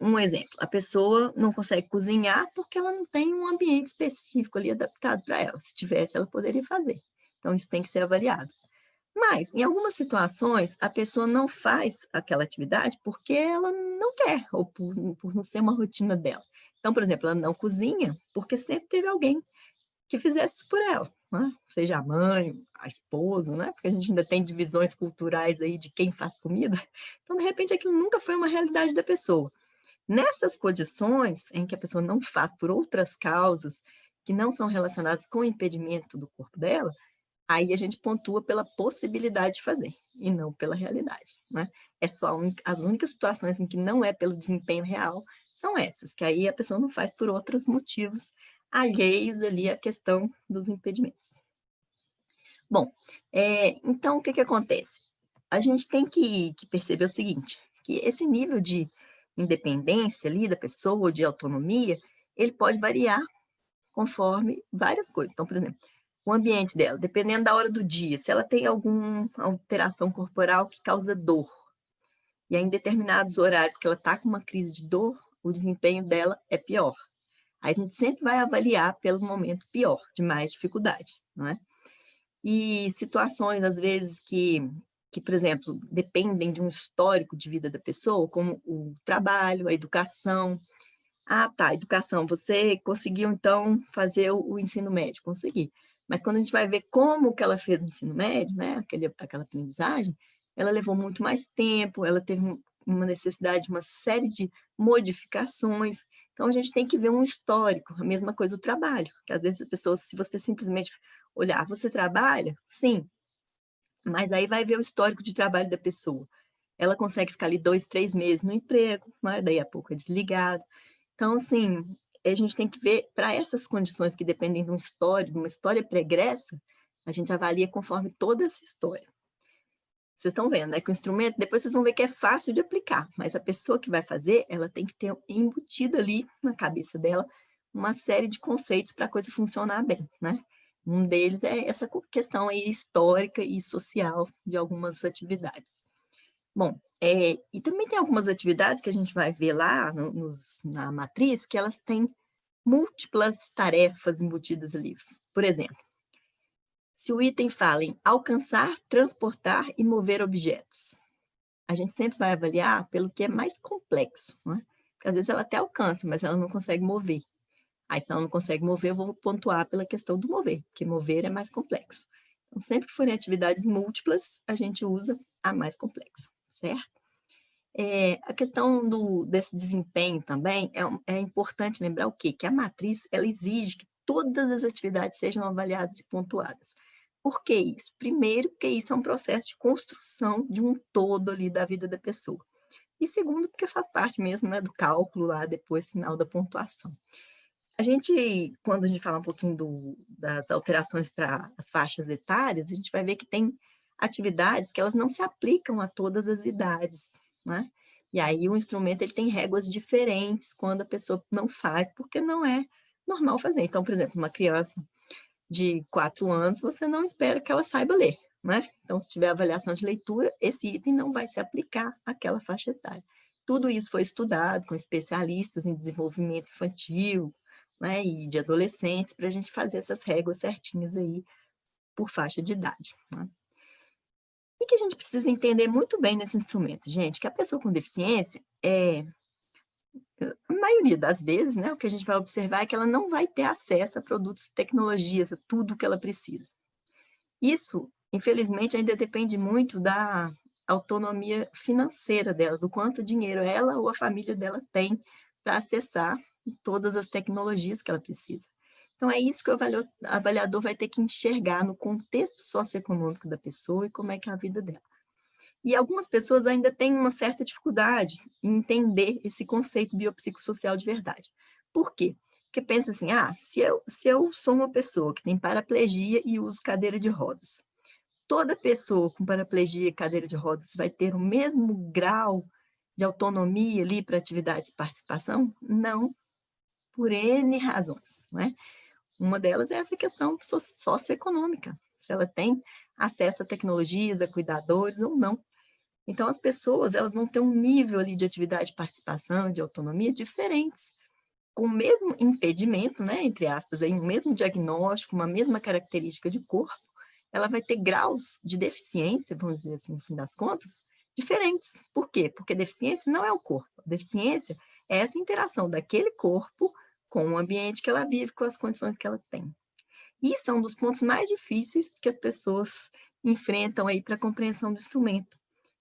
Um exemplo, a pessoa não consegue cozinhar porque ela não tem um ambiente específico ali adaptado para ela. Se tivesse, ela poderia fazer. Então, isso tem que ser avaliado. Mas, em algumas situações, a pessoa não faz aquela atividade porque ela não quer, ou por não ser uma rotina dela. Então, por exemplo, ela não cozinha porque sempre teve alguém que fizesse isso por ela, né? Seja a mãe, a esposa, né? Porque a gente ainda tem divisões culturais aí de quem faz comida. Então, de repente, aquilo nunca foi uma realidade da pessoa. Nessas condições em que a pessoa não faz por outras causas que não são relacionadas com o impedimento do corpo dela, aí a gente pontua pela possibilidade de fazer, e não pela realidade, né? As únicas situações em que não é pelo desempenho real são essas, que aí a pessoa não faz por outros motivos alheios ali à questão dos impedimentos. Bom, então o que acontece? A gente tem que perceber o seguinte, que esse nível de independência ali da pessoa, de autonomia, ele pode variar conforme várias coisas. Então, por exemplo, o ambiente dela, dependendo da hora do dia, se ela tem alguma alteração corporal que causa dor, e aí em determinados horários que ela está com uma crise de dor, o desempenho dela é pior. Aí a gente sempre vai avaliar pelo momento pior, de mais dificuldade, não é? E situações, às vezes, que, por exemplo, dependem de um histórico de vida da pessoa, como o trabalho, a educação. Ah, tá, educação, você conseguiu, então, fazer o ensino médio? Consegui. Mas quando a gente vai ver como que ela fez o ensino médio, né, aquela aprendizagem, ela levou muito mais tempo, ela teve uma necessidade de uma série de modificações. Então, a gente tem que ver um histórico, a mesma coisa do trabalho, que às vezes as pessoas, se você simplesmente olhar, você trabalha? Sim, mas aí vai ver o histórico de trabalho da pessoa. Ela consegue ficar ali 2, 3 meses no emprego, né? Daí a pouco é desligada. Então, assim, a gente tem que ver, para essas condições que dependem de um histórico, de uma história pregressa, a gente avalia conforme toda essa história. Vocês estão vendo, né? Que o instrumento, depois vocês vão ver que é fácil de aplicar, mas a pessoa que vai fazer, ela tem que ter embutido ali na cabeça dela uma série de conceitos para a coisa funcionar bem, né? Um deles é essa questão aí histórica e social de algumas atividades. Bom, e também tem algumas atividades que a gente vai ver lá na matriz, que elas têm múltiplas tarefas embutidas ali. Por exemplo, se o item fala em alcançar, transportar e mover objetos, a gente sempre vai avaliar pelo que é mais complexo, né? Porque às vezes ela até alcança, mas ela não consegue mover. Aí, se ela não consegue mover, eu vou pontuar pela questão do mover, porque mover é mais complexo. Então, sempre que forem atividades múltiplas, a gente usa a mais complexa, certo? A questão desse desempenho também, é importante lembrar o quê? Que a matriz, ela exige que todas as atividades sejam avaliadas e pontuadas. Por que isso? Primeiro, porque isso é um processo de construção de um todo ali da vida da pessoa. E segundo, porque faz parte mesmo, né, do cálculo lá depois, final da pontuação. Quando a gente fala um pouquinho das alterações para as faixas etárias, a gente vai ver que tem atividades que elas não se aplicam a todas as idades, né? E aí o instrumento ele tem réguas diferentes quando a pessoa não faz, porque não é normal fazer. Então, por exemplo, uma criança de 4 anos, você não espera que ela saiba ler, né? Então, se tiver avaliação de leitura, esse item não vai se aplicar àquela faixa etária. Tudo isso foi estudado com especialistas em desenvolvimento infantil, né, e de adolescentes, para a gente fazer essas réguas certinhas aí por faixa de idade, né? E que a gente precisa entender muito bem nesse instrumento, gente, que a pessoa com deficiência, a maioria das vezes, né, o que a gente vai observar é que ela não vai ter acesso a produtos, tecnologias, a tudo que ela precisa. Isso, infelizmente, ainda depende muito da autonomia financeira dela, do quanto dinheiro ela ou a família dela tem para acessar todas as tecnologias que ela precisa. Então, é isso que o avaliador vai ter que enxergar no contexto socioeconômico da pessoa e como é que é a vida dela. E algumas pessoas ainda têm uma certa dificuldade em entender esse conceito biopsicossocial de verdade. Por quê? Porque pensa assim, se eu sou uma pessoa que tem paraplegia e uso cadeira de rodas, toda pessoa com paraplegia e cadeira de rodas vai ter o mesmo grau de autonomia ali para atividades de participação? Não, por N razões, não é? Uma delas é essa questão socioeconômica, se ela tem acesso a tecnologias, a cuidadores ou não. Então, as pessoas, elas vão ter um nível ali de atividade de participação, de autonomia diferentes, com o mesmo impedimento, né, entre aspas, aí, o mesmo diagnóstico, uma mesma característica de corpo, ela vai ter graus de deficiência, vamos dizer assim, no fim das contas, diferentes. Por quê? Porque deficiência não é o corpo. A deficiência é essa interação daquele corpo com o ambiente que ela vive, com as condições que ela tem. Isso é um dos pontos mais difíceis que as pessoas enfrentam aí para a compreensão do instrumento.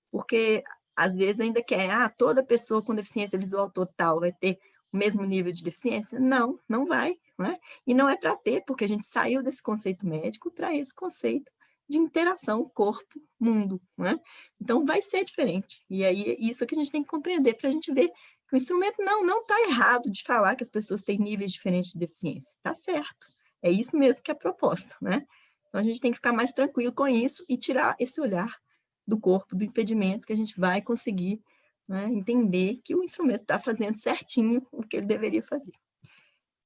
Porque, às vezes, ainda quer, toda pessoa com deficiência visual total vai ter o mesmo nível de deficiência? Não, não vai, né? E não é para ter, porque a gente saiu desse conceito médico para esse conceito de interação corpo-mundo, né? Então, vai ser diferente. E aí, isso é que a gente tem que compreender para a gente ver que o instrumento não está errado de falar que as pessoas têm níveis diferentes de deficiência. Está certo. É isso mesmo que é a proposta, né? Então, a gente tem que ficar mais tranquilo com isso e tirar esse olhar do corpo, do impedimento, que a gente vai conseguir, né, entender que o instrumento está fazendo certinho o que ele deveria fazer.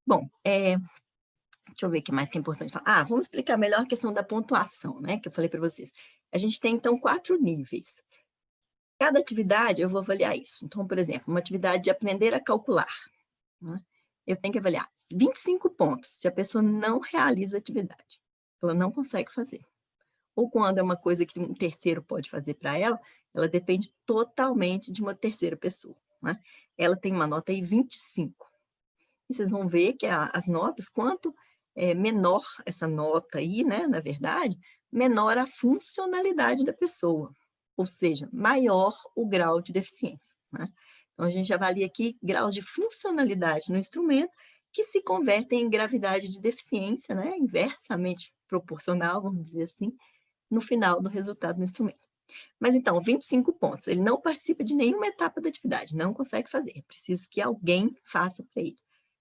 Bom, deixa eu ver o que mais que é importante falar. Vamos explicar melhor a questão da pontuação, né, que eu falei para vocês. A gente tem, então, 4 níveis. Cada atividade, eu vou avaliar isso. Então, por exemplo, uma atividade de aprender a calcular, né, eu tenho que avaliar 25 pontos se a pessoa não realiza a atividade. Ela não consegue fazer. Ou quando é uma coisa que um terceiro pode fazer para ela, ela depende totalmente de uma terceira pessoa, né? Ela tem uma nota aí 25. E vocês vão ver que as notas, quanto menor essa nota aí, né, na verdade, menor a funcionalidade da pessoa, ou seja, maior o grau de deficiência, né? Então, a gente avalia aqui graus de funcionalidade no instrumento que se convertem em gravidade de deficiência, né, inversamente proporcional, vamos dizer assim, no final do resultado do instrumento. Mas então, 25 pontos, ele não participa de nenhuma etapa da atividade, não consegue fazer, é preciso que alguém faça para ele,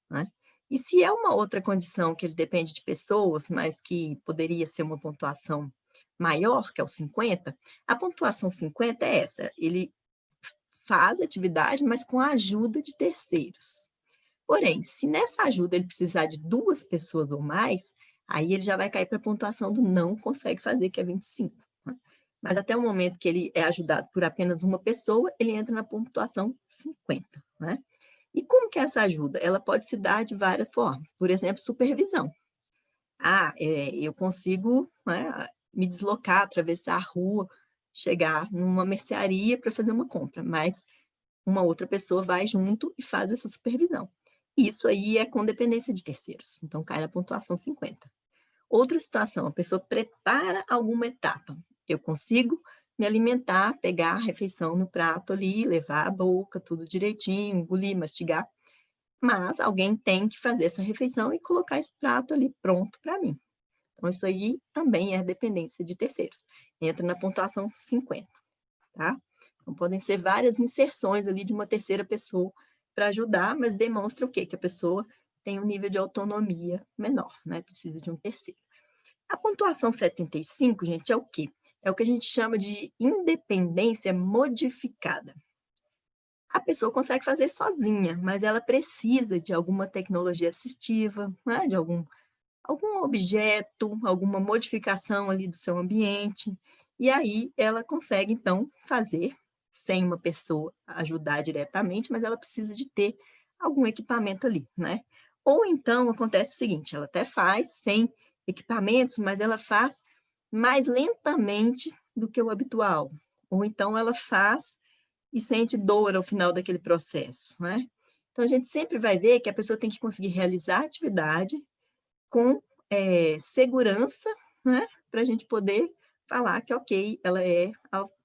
né? E se é uma outra condição que ele depende de pessoas, mas que poderia ser uma pontuação maior, que é o 50, a pontuação 50 é essa, ele faz a atividade, mas com a ajuda de terceiros. Porém, se nessa ajuda ele precisar de 2 pessoas ou mais, aí ele já vai cair para a pontuação do não consegue fazer, que é 25. Né? Mas até o momento que ele é ajudado por apenas uma pessoa, ele entra na pontuação 50. Né? E como que é essa ajuda? Ela pode se dar de várias formas. Por exemplo, supervisão. Eu consigo, né, me deslocar, atravessar a rua, chegar numa mercearia para fazer uma compra, mas uma outra pessoa vai junto e faz essa supervisão. Isso aí é com dependência de terceiros, então cai na pontuação 50. Outra situação, a pessoa prepara alguma etapa. Eu consigo me alimentar, pegar a refeição no prato ali, levar à boca, tudo direitinho, engolir, mastigar, mas alguém tem que fazer essa refeição e colocar esse prato ali pronto para mim. Então, isso aí também é dependência de terceiros. Entra na pontuação 50, tá? Então, podem ser várias inserções ali de uma terceira pessoa para ajudar, mas demonstra o quê? Que a pessoa tem um nível de autonomia menor, né? Precisa de um terceiro. A pontuação 75, gente, é o quê? É o que a gente chama de independência modificada. A pessoa consegue fazer sozinha, mas ela precisa de alguma tecnologia assistiva, né? De algum objeto, alguma modificação ali do seu ambiente, e aí ela consegue, então, fazer sem uma pessoa ajudar diretamente, mas ela precisa de ter algum equipamento ali, né? Ou então acontece o seguinte, ela até faz sem equipamentos, mas ela faz mais lentamente do que o habitual, ou então ela faz e sente dor ao final daquele processo, né? Então, a gente sempre vai ver que a pessoa tem que conseguir realizar a atividade com segurança, né? Para a gente poder falar que, ok,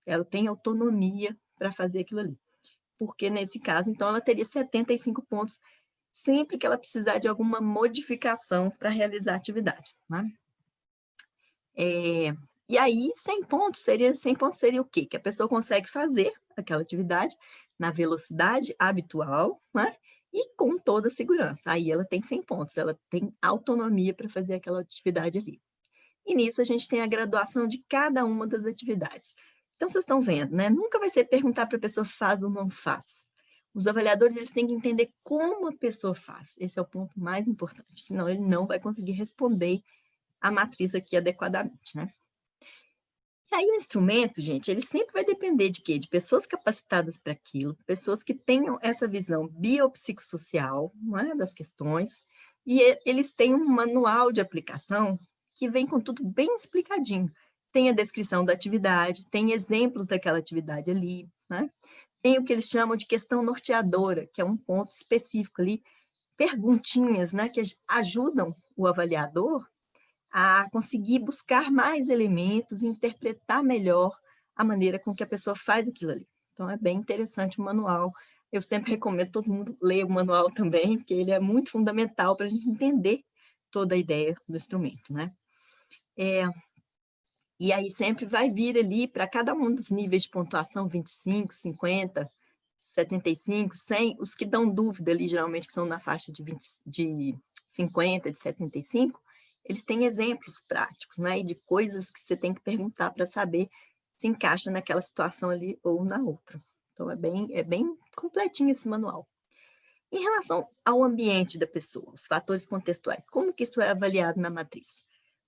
ela tem autonomia para fazer aquilo ali. Porque, nesse caso, então, ela teria 75 pontos sempre que ela precisar de alguma modificação para realizar a atividade, né? E aí, 100 pontos seria o quê? Que a pessoa consegue fazer aquela atividade na velocidade habitual, né? E com toda a segurança. Aí ela tem 100 pontos, ela tem autonomia para fazer aquela atividade ali. E nisso a gente tem a graduação de cada uma das atividades. Então, vocês estão vendo, né? Nunca vai ser perguntar para a pessoa faz ou não faz. Os avaliadores, eles têm que entender como a pessoa faz. Esse é o ponto mais importante, senão ele não vai conseguir responder a matriz aqui adequadamente, né? E aí o instrumento, gente, ele sempre vai depender de quê? De pessoas capacitadas para aquilo, pessoas que tenham essa visão biopsicossocial, não é, das questões, e eles têm um manual de aplicação que vem com tudo bem explicadinho. Tem a descrição da atividade, tem exemplos daquela atividade ali, né? Tem o que eles chamam de questão norteadora, que é um ponto específico ali, perguntinhas, né, que ajudam o avaliador a conseguir buscar mais elementos e interpretar melhor a maneira com que a pessoa faz aquilo ali. Então, é bem interessante o manual. Eu sempre recomendo todo mundo ler o manual também, porque ele é muito fundamental para a gente entender toda a ideia do instrumento, né? E aí sempre vai vir ali para cada um dos níveis de pontuação, 25, 50, 75, 100, os que dão dúvida ali, geralmente, que são na faixa de 50, de 75, eles têm exemplos práticos, né? E de coisas que você tem que perguntar para saber se encaixa naquela situação ali ou na outra. Então, é bem completinho esse manual. Em relação ao ambiente da pessoa, os fatores contextuais, como que isso é avaliado na matriz?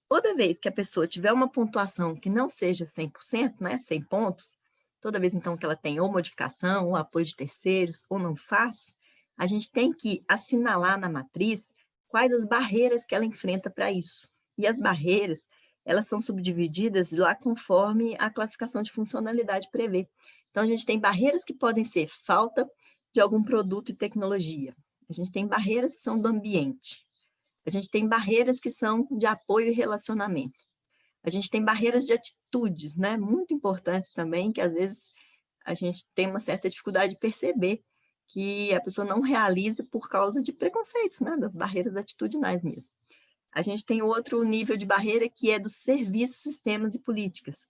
Toda vez que a pessoa tiver uma pontuação que não seja 100%, né, 100 pontos, toda vez, então, que ela tem ou modificação, ou apoio de terceiros, ou não faz, a gente tem que assinalar na matriz quais as barreiras que ela enfrenta para isso. E as barreiras, elas são subdivididas lá conforme a classificação de funcionalidade prevê. Então, a gente tem barreiras que podem ser falta de algum produto e tecnologia. A gente tem barreiras que são do ambiente. A gente tem barreiras que são de apoio e relacionamento. A gente tem barreiras de atitudes, né? Muito importantes também, que às vezes a gente tem uma certa dificuldade de perceber que a pessoa não realiza por causa de preconceitos, né? Das barreiras atitudinais mesmo. A gente tem outro nível de barreira que é dos serviços, sistemas e políticas.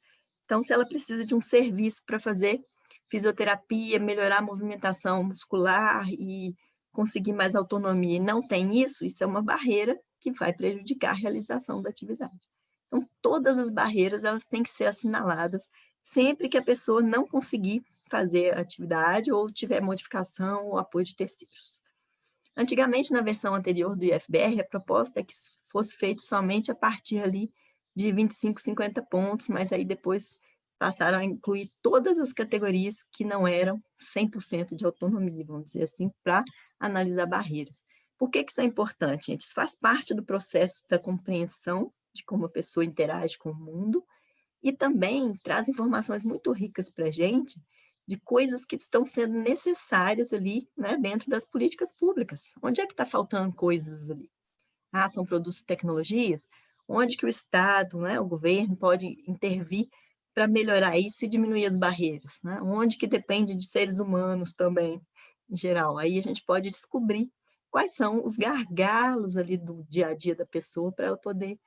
Então, se ela precisa de um serviço para fazer fisioterapia, melhorar a movimentação muscular e conseguir mais autonomia e não tem isso, isso é uma barreira que vai prejudicar a realização da atividade. Então, todas as barreiras, elas têm que ser assinaladas sempre que a pessoa não conseguir fazer a atividade ou tiver modificação ou apoio de terceiros. Antigamente, na versão anterior do IFBR, a proposta é que isso fosse feito somente a partir ali de 25, 50 pontos, mas aí depois passaram a incluir todas as categorias que não eram 100% de autonomia, vamos dizer assim, para analisar barreiras. Por que isso é importante, gente? Isso faz parte do processo da compreensão de como a pessoa interage com o mundo e também traz informações muito ricas para a gente de coisas que estão sendo necessárias ali, né, dentro das políticas públicas. Onde é que está faltando coisas ali? Ah, são produtos e tecnologias? Onde que o Estado, né, o governo pode intervir para melhorar isso e diminuir as barreiras, né? Onde que depende de seres humanos também, em geral. Aí a gente pode descobrir quais são os gargalos ali do dia a dia da pessoa para ela poder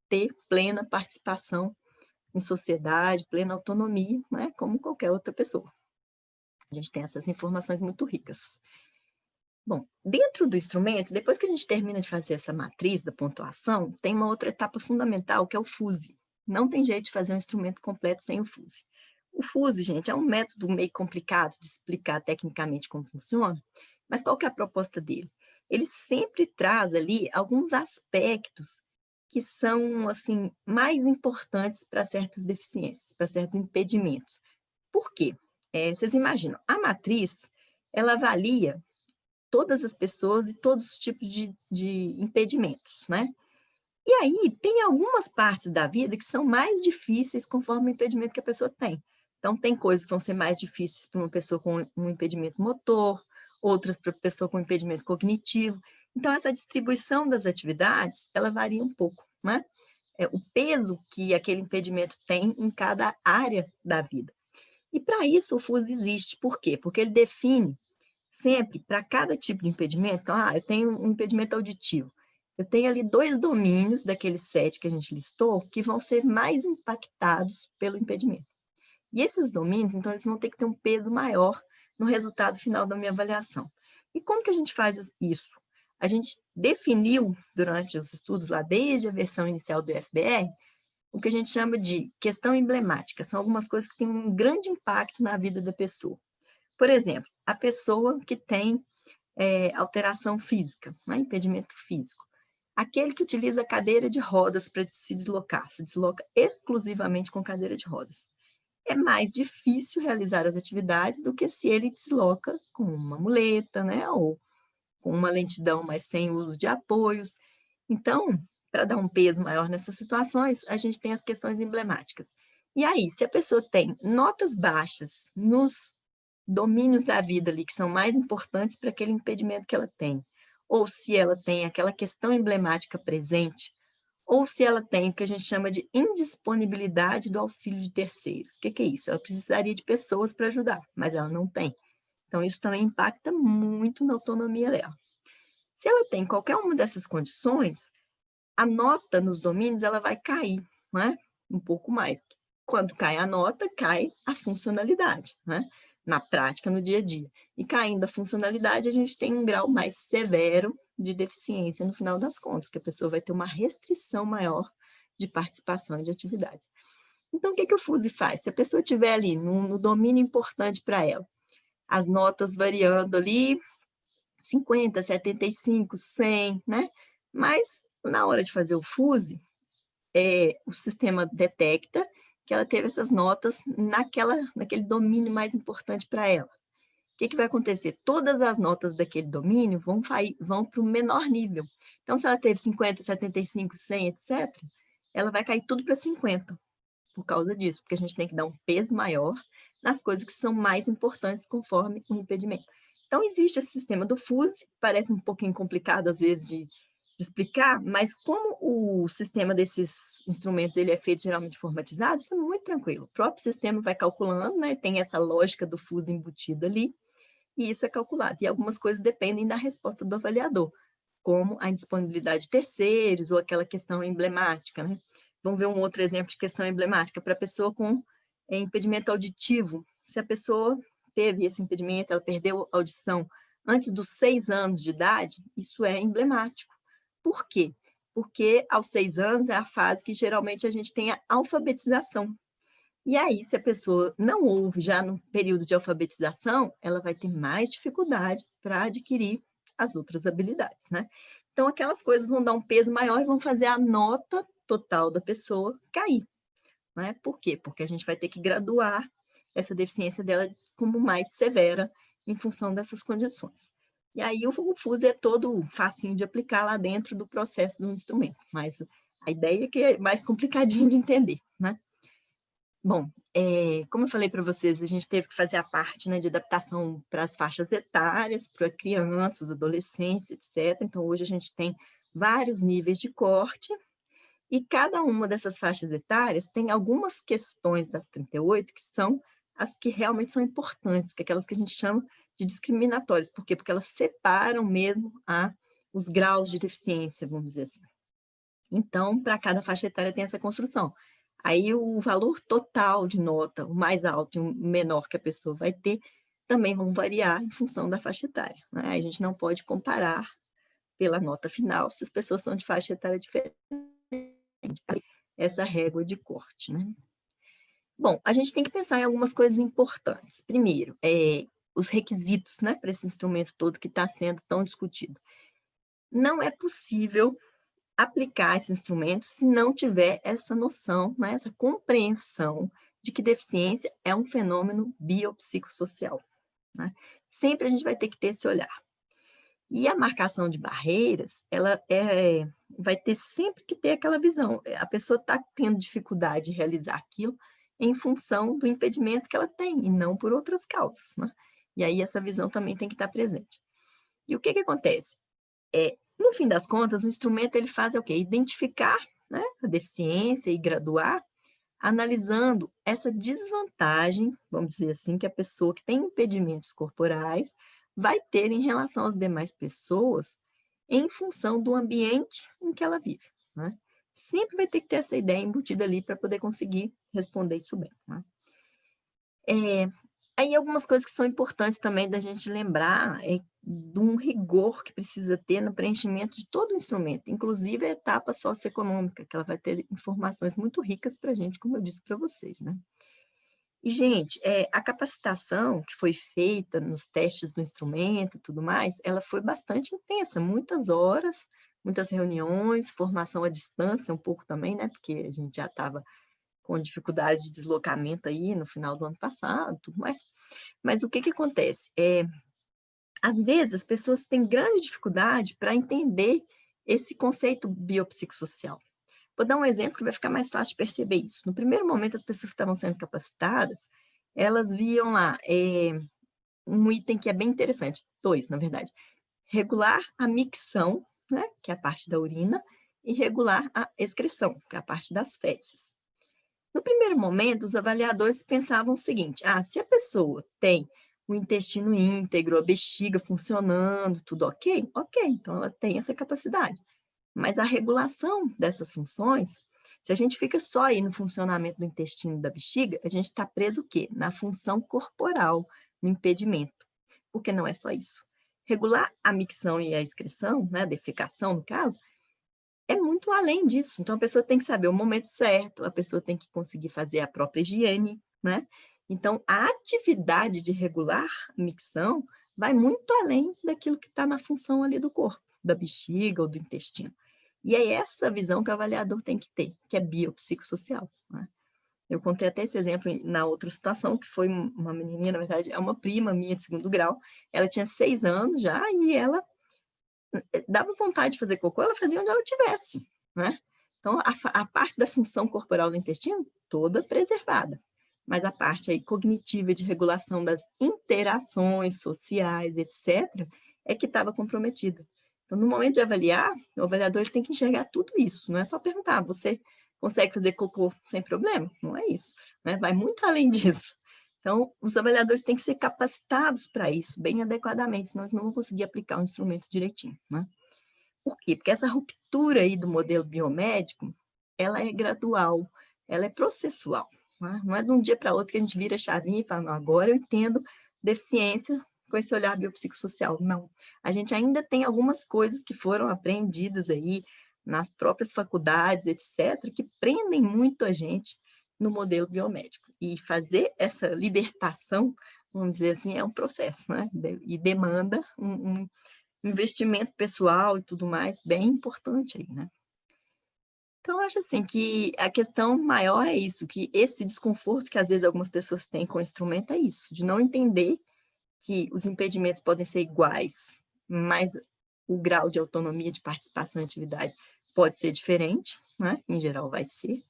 ter plena participação em sociedade, plena autonomia, né? Como qualquer outra pessoa. A gente tem essas informações muito ricas. Bom, dentro do instrumento, depois que a gente termina de fazer essa matriz da pontuação, tem uma outra etapa fundamental, que é o FUSE. Não tem jeito de fazer um instrumento completo sem o FUSE. O FUSE, gente, é um método meio complicado de explicar tecnicamente como funciona, mas qual que é a proposta dele? Ele sempre traz ali alguns aspectos que são, assim, mais importantes para certas deficiências, para certos impedimentos. Por quê? Vocês imaginam, a matriz, ela avalia todas as pessoas e todos os tipos de impedimentos, né? E aí, tem algumas partes da vida que são mais difíceis conforme o impedimento que a pessoa tem. Então, tem coisas que vão ser mais difíceis para uma pessoa com um impedimento motor, outras para pessoa com impedimento cognitivo. Então, essa distribuição das atividades, ela varia um pouco, né? O peso que aquele impedimento tem em cada área da vida. E para isso o FUS existe. Por quê? Porque ele define sempre, para cada tipo de impedimento, então, eu tenho um impedimento auditivo. Eu tenho ali 2 domínios daqueles 7 que a gente listou que vão ser mais impactados pelo impedimento. E esses domínios, então, eles vão ter que ter um peso maior no resultado final da minha avaliação. E como que a gente faz isso? A gente definiu, durante os estudos lá, desde a versão inicial do FBR, o que a gente chama de questão emblemática. São algumas coisas que têm um grande impacto na vida da pessoa. Por exemplo, a pessoa que tem alteração física, né, impedimento físico. Aquele que utiliza cadeira de rodas para se deslocar, se desloca exclusivamente com cadeira de rodas. É mais difícil realizar as atividades do que se ele desloca com uma muleta, né, ou com uma lentidão, mas sem uso de apoios. Então, para dar um peso maior nessas situações, a gente tem as questões emblemáticas. E aí, se a pessoa tem notas baixas nos domínios da vida ali que são mais importantes para aquele impedimento que ela tem, ou se ela tem aquela questão emblemática presente, ou se ela tem o que a gente chama de indisponibilidade do auxílio de terceiros. O que é isso? Ela precisaria de pessoas para ajudar, mas ela não tem. Então, isso também impacta muito na autonomia dela. Se ela tem qualquer uma dessas condições, a nota nos domínios ela vai cair, né? Um pouco mais. Quando cai a nota, cai a funcionalidade, né? Na prática, no dia a dia. E caindo a funcionalidade, a gente tem um grau mais severo de deficiência no final das contas, que a pessoa vai ter uma restrição maior de participação e de atividades. Então, o que o FUSE faz? Se a pessoa estiver ali no domínio importante para ela, as notas variando ali, 50, 75, 100, né? Mas, na hora de fazer o FUSE, o sistema detecta que ela teve essas notas naquele domínio mais importante para ela. O que vai acontecer? Todas as notas daquele domínio vão para o menor nível. Então, se ela teve 50, 75, 100, etc., ela vai cair tudo para 50, por causa disso, porque a gente tem que dar um peso maior nas coisas que são mais importantes conforme o impedimento. Então, existe esse sistema do FUSE, parece um pouquinho complicado, às vezes, de explicar, mas como o sistema desses instrumentos ele é feito geralmente informatizado, isso é muito tranquilo. O próprio sistema vai calculando, né? Tem essa lógica do FUSE embutida ali, e isso é calculado. E algumas coisas dependem da resposta do avaliador, como a indisponibilidade de terceiros ou aquela questão emblemática, né? Vamos ver um outro exemplo de questão emblemática para a pessoa com impedimento auditivo. Se a pessoa teve esse impedimento, ela perdeu a audição antes dos 6 anos de idade, isso é emblemático. Por quê? Porque aos 6 anos é a fase que geralmente a gente tem a alfabetização. E aí, se a pessoa não ouve já no período de alfabetização, ela vai ter mais dificuldade para adquirir as outras habilidades, né? Então, aquelas coisas vão dar um peso maior e vão fazer a nota total da pessoa cair, né? Por quê? Porque a gente vai ter que graduar essa deficiência dela como mais severa em função dessas condições. E aí, o FUSE é todo facinho de aplicar lá dentro do processo do instrumento, mas a ideia é que é mais complicadinho de entender, né? Bom, como eu falei para vocês, a gente teve que fazer a parte, né, de adaptação para as faixas etárias, para crianças, adolescentes, etc. Então, hoje a gente tem vários níveis de corte, e cada uma dessas faixas etárias tem algumas questões das 38 que são as que realmente são importantes, que é aquelas que a gente chama de discriminatórias. Por quê? Porque elas separam mesmo os graus de deficiência, vamos dizer assim. Então, para cada faixa etária tem essa construção. Aí o valor total de nota, o mais alto e o menor que a pessoa vai ter, também vão variar em função da faixa etária, né? A gente não pode comparar pela nota final se as pessoas são de faixa etária diferente. Essa régua de corte, né? Bom, a gente tem que pensar em algumas coisas importantes. Primeiro, os requisitos, né, para esse instrumento todo que está sendo tão discutido. Não é possível aplicar esse instrumento se não tiver essa noção, né, essa compreensão de que deficiência é um fenômeno biopsicossocial, né? Sempre a gente vai ter que ter esse olhar. E a marcação de barreiras, ela é vai ter sempre que ter aquela visão. A pessoa está tendo dificuldade de realizar aquilo em função do impedimento que ela tem, e não por outras causas, né? E aí essa visão também tem que estar presente. E o que acontece? No fim das contas, o instrumento ele faz o quê? Identificar, né, a deficiência e graduar, analisando essa desvantagem, vamos dizer assim, que a pessoa que tem impedimentos corporais vai ter em relação às demais pessoas em função do ambiente em que ela vive, né? Sempre vai ter que ter essa ideia embutida ali para poder conseguir responder isso bem, né? Aí algumas coisas que são importantes também da gente lembrar de um rigor que precisa ter no preenchimento de todo o instrumento, inclusive a etapa socioeconômica, que ela vai ter informações muito ricas para a gente, como eu disse para vocês, né? E, gente, a capacitação que foi feita nos testes do instrumento e tudo mais, ela foi bastante intensa, muitas horas, muitas reuniões, formação à distância um pouco também, né? Porque a gente já estava com dificuldades de deslocamento aí no final do ano passado, tudo mais. Mas o que acontece? Às vezes, as pessoas têm grande dificuldade para entender esse conceito biopsicossocial. Vou dar um exemplo que vai ficar mais fácil de perceber isso. No primeiro momento, as pessoas que estavam sendo capacitadas, elas viam lá um item que é bem interessante, 2, na verdade. Regular a micção, né, que é a parte da urina, e regular a excreção, que é a parte das fezes. No primeiro momento, os avaliadores pensavam o seguinte: se a pessoa tem o intestino íntegro, a bexiga funcionando, tudo ok? Ok, então ela tem essa capacidade. Mas a regulação dessas funções, se a gente fica só aí no funcionamento do intestino e da bexiga, a gente está preso o quê? Na função corporal, no impedimento. Porque não é só isso. Regular a micção e a excreção, né, a defecação, no caso, é muito além disso. Então, a pessoa tem que saber o momento certo, a pessoa tem que conseguir fazer a própria higiene, né? Então, a atividade de regular a micção vai muito além daquilo que está na função ali do corpo, da bexiga ou do intestino. E é essa visão que o avaliador tem que ter, que é biopsicossocial, né? Eu contei até esse exemplo na outra situação, que foi uma menininha, na verdade, é uma prima minha de 2º grau, ela tinha 6 anos já, e ela dava vontade de fazer cocô, ela fazia onde ela estivesse, né? Então, a parte da função corporal do intestino, toda preservada. Mas a parte aí cognitiva de regulação das interações sociais, etc., é que estava comprometida. Então, no momento de avaliar, o avaliador tem que enxergar tudo isso. Não é só perguntar, você consegue fazer cocô sem problema? Não é isso, né? Vai muito além disso. Então, os avaliadores têm que ser capacitados para isso, bem adequadamente, senão eles não vão conseguir aplicar o instrumento direitinho, né? Por quê? Porque essa ruptura aí do modelo biomédico, ela é gradual, ela é processual, né? Não é de um dia para outro que a gente vira a chavinha e fala, não, agora eu entendo deficiência com esse olhar biopsicossocial. Não, a gente ainda tem algumas coisas que foram aprendidas aí nas próprias faculdades, etc., que prendem muito a gente no modelo biomédico. E fazer essa libertação, vamos dizer assim, é um processo, né? E demanda um investimento pessoal e tudo mais bem importante aí, né? Então, eu acho assim que a questão maior é isso, que esse desconforto que às vezes algumas pessoas têm com o instrumento é isso, de não entender que os impedimentos podem ser iguais, mas o grau de autonomia de participação em atividade pode ser diferente, né? Em geral vai ser.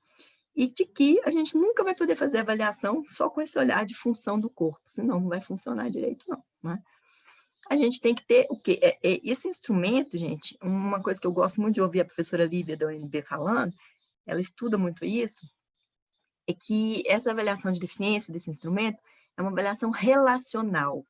E de que a gente nunca vai poder fazer avaliação só com esse olhar de função do corpo, senão não vai funcionar direito, não, né? A gente tem que ter o quê? Esse instrumento, gente, uma coisa que eu gosto muito de ouvir a professora Lívia da UNB falando, ela estuda muito isso, é que essa avaliação de deficiência desse instrumento é uma avaliação relacional.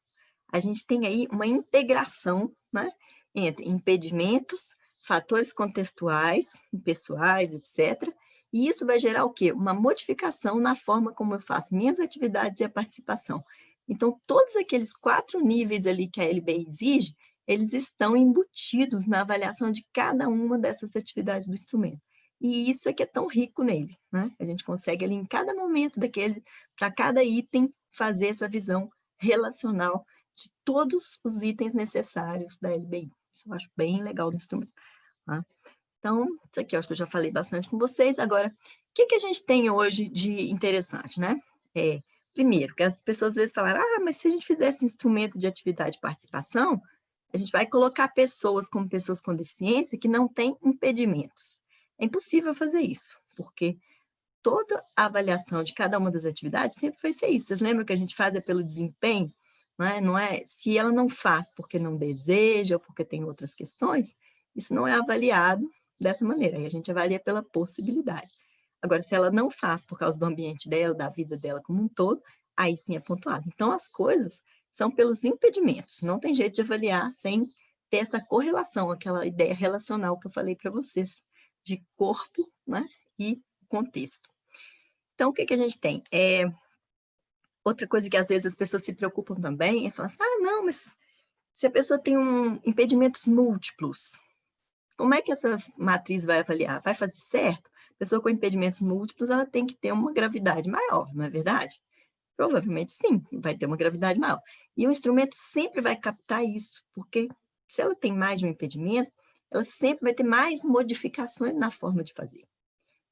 A gente tem aí uma integração, né, entre impedimentos, fatores contextuais, pessoais, etc., e isso vai gerar o quê? Uma modificação na forma como eu faço minhas atividades e a participação. Então, todos aqueles 4 níveis ali que a LBI exige, eles estão embutidos na avaliação de cada uma dessas atividades do instrumento. E isso é que é tão rico nele, né? A gente consegue ali em cada momento daquele, para cada item, fazer essa visão relacional de todos os itens necessários da LBI. Isso eu acho bem legal do instrumento, tá? Então, isso aqui eu acho que eu já falei bastante com vocês. Agora, o que a gente tem hoje de interessante, né? Primeiro, que as pessoas às vezes falaram, mas se a gente fizesse instrumento de atividade e participação, a gente vai colocar pessoas como pessoas com deficiência que não têm impedimentos. É impossível fazer isso, porque toda a avaliação de cada uma das atividades sempre vai ser isso. Vocês lembram que a gente faz pelo desempenho? Não é? Se ela não faz porque não deseja ou porque tem outras questões, isso não é avaliado dessa maneira. Aí a gente avalia pela possibilidade. Agora, se ela não faz por causa do ambiente dela, da vida dela como um todo, aí sim é pontuado. Então, as coisas são pelos impedimentos. Não tem jeito de avaliar sem ter essa correlação, aquela ideia relacional que eu falei para vocês, de corpo, né, e contexto. Então, o que a gente tem? Outra coisa que às vezes as pessoas se preocupam também é falar assim, não, mas se a pessoa tem impedimentos múltiplos, como é que essa matriz vai avaliar? Vai fazer certo? A pessoa com impedimentos múltiplos, ela tem que ter uma gravidade maior, não é verdade? Provavelmente sim, vai ter uma gravidade maior. E o instrumento sempre vai captar isso, porque se ela tem mais de um impedimento, ela sempre vai ter mais modificações na forma de fazer.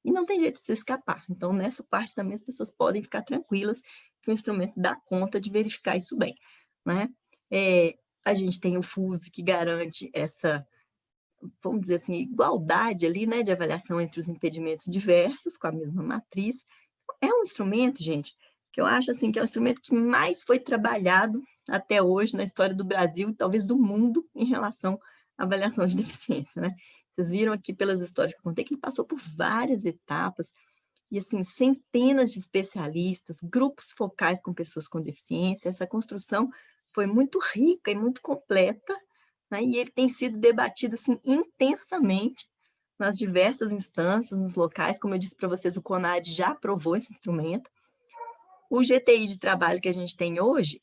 E não tem jeito de se escapar. Então, nessa parte também as pessoas podem ficar tranquilas que o instrumento dá conta de verificar isso bem, né? A gente tem o FUSE que garante essa, vamos dizer assim, igualdade ali, né, de avaliação entre os impedimentos diversos com a mesma matriz. É um instrumento, gente, que eu acho assim que é o instrumento que mais foi trabalhado até hoje na história do Brasil e talvez do mundo em relação à avaliação de deficiência, né? Vocês viram aqui pelas histórias que eu contei que ele passou por várias etapas e, assim, centenas de especialistas, grupos focais com pessoas com deficiência. Essa construção foi muito rica e muito completa, né? E ele tem sido debatido, assim, intensamente nas diversas instâncias, nos locais. Como eu disse para vocês, o CONAD já aprovou esse instrumento. O GTI de trabalho que a gente tem hoje,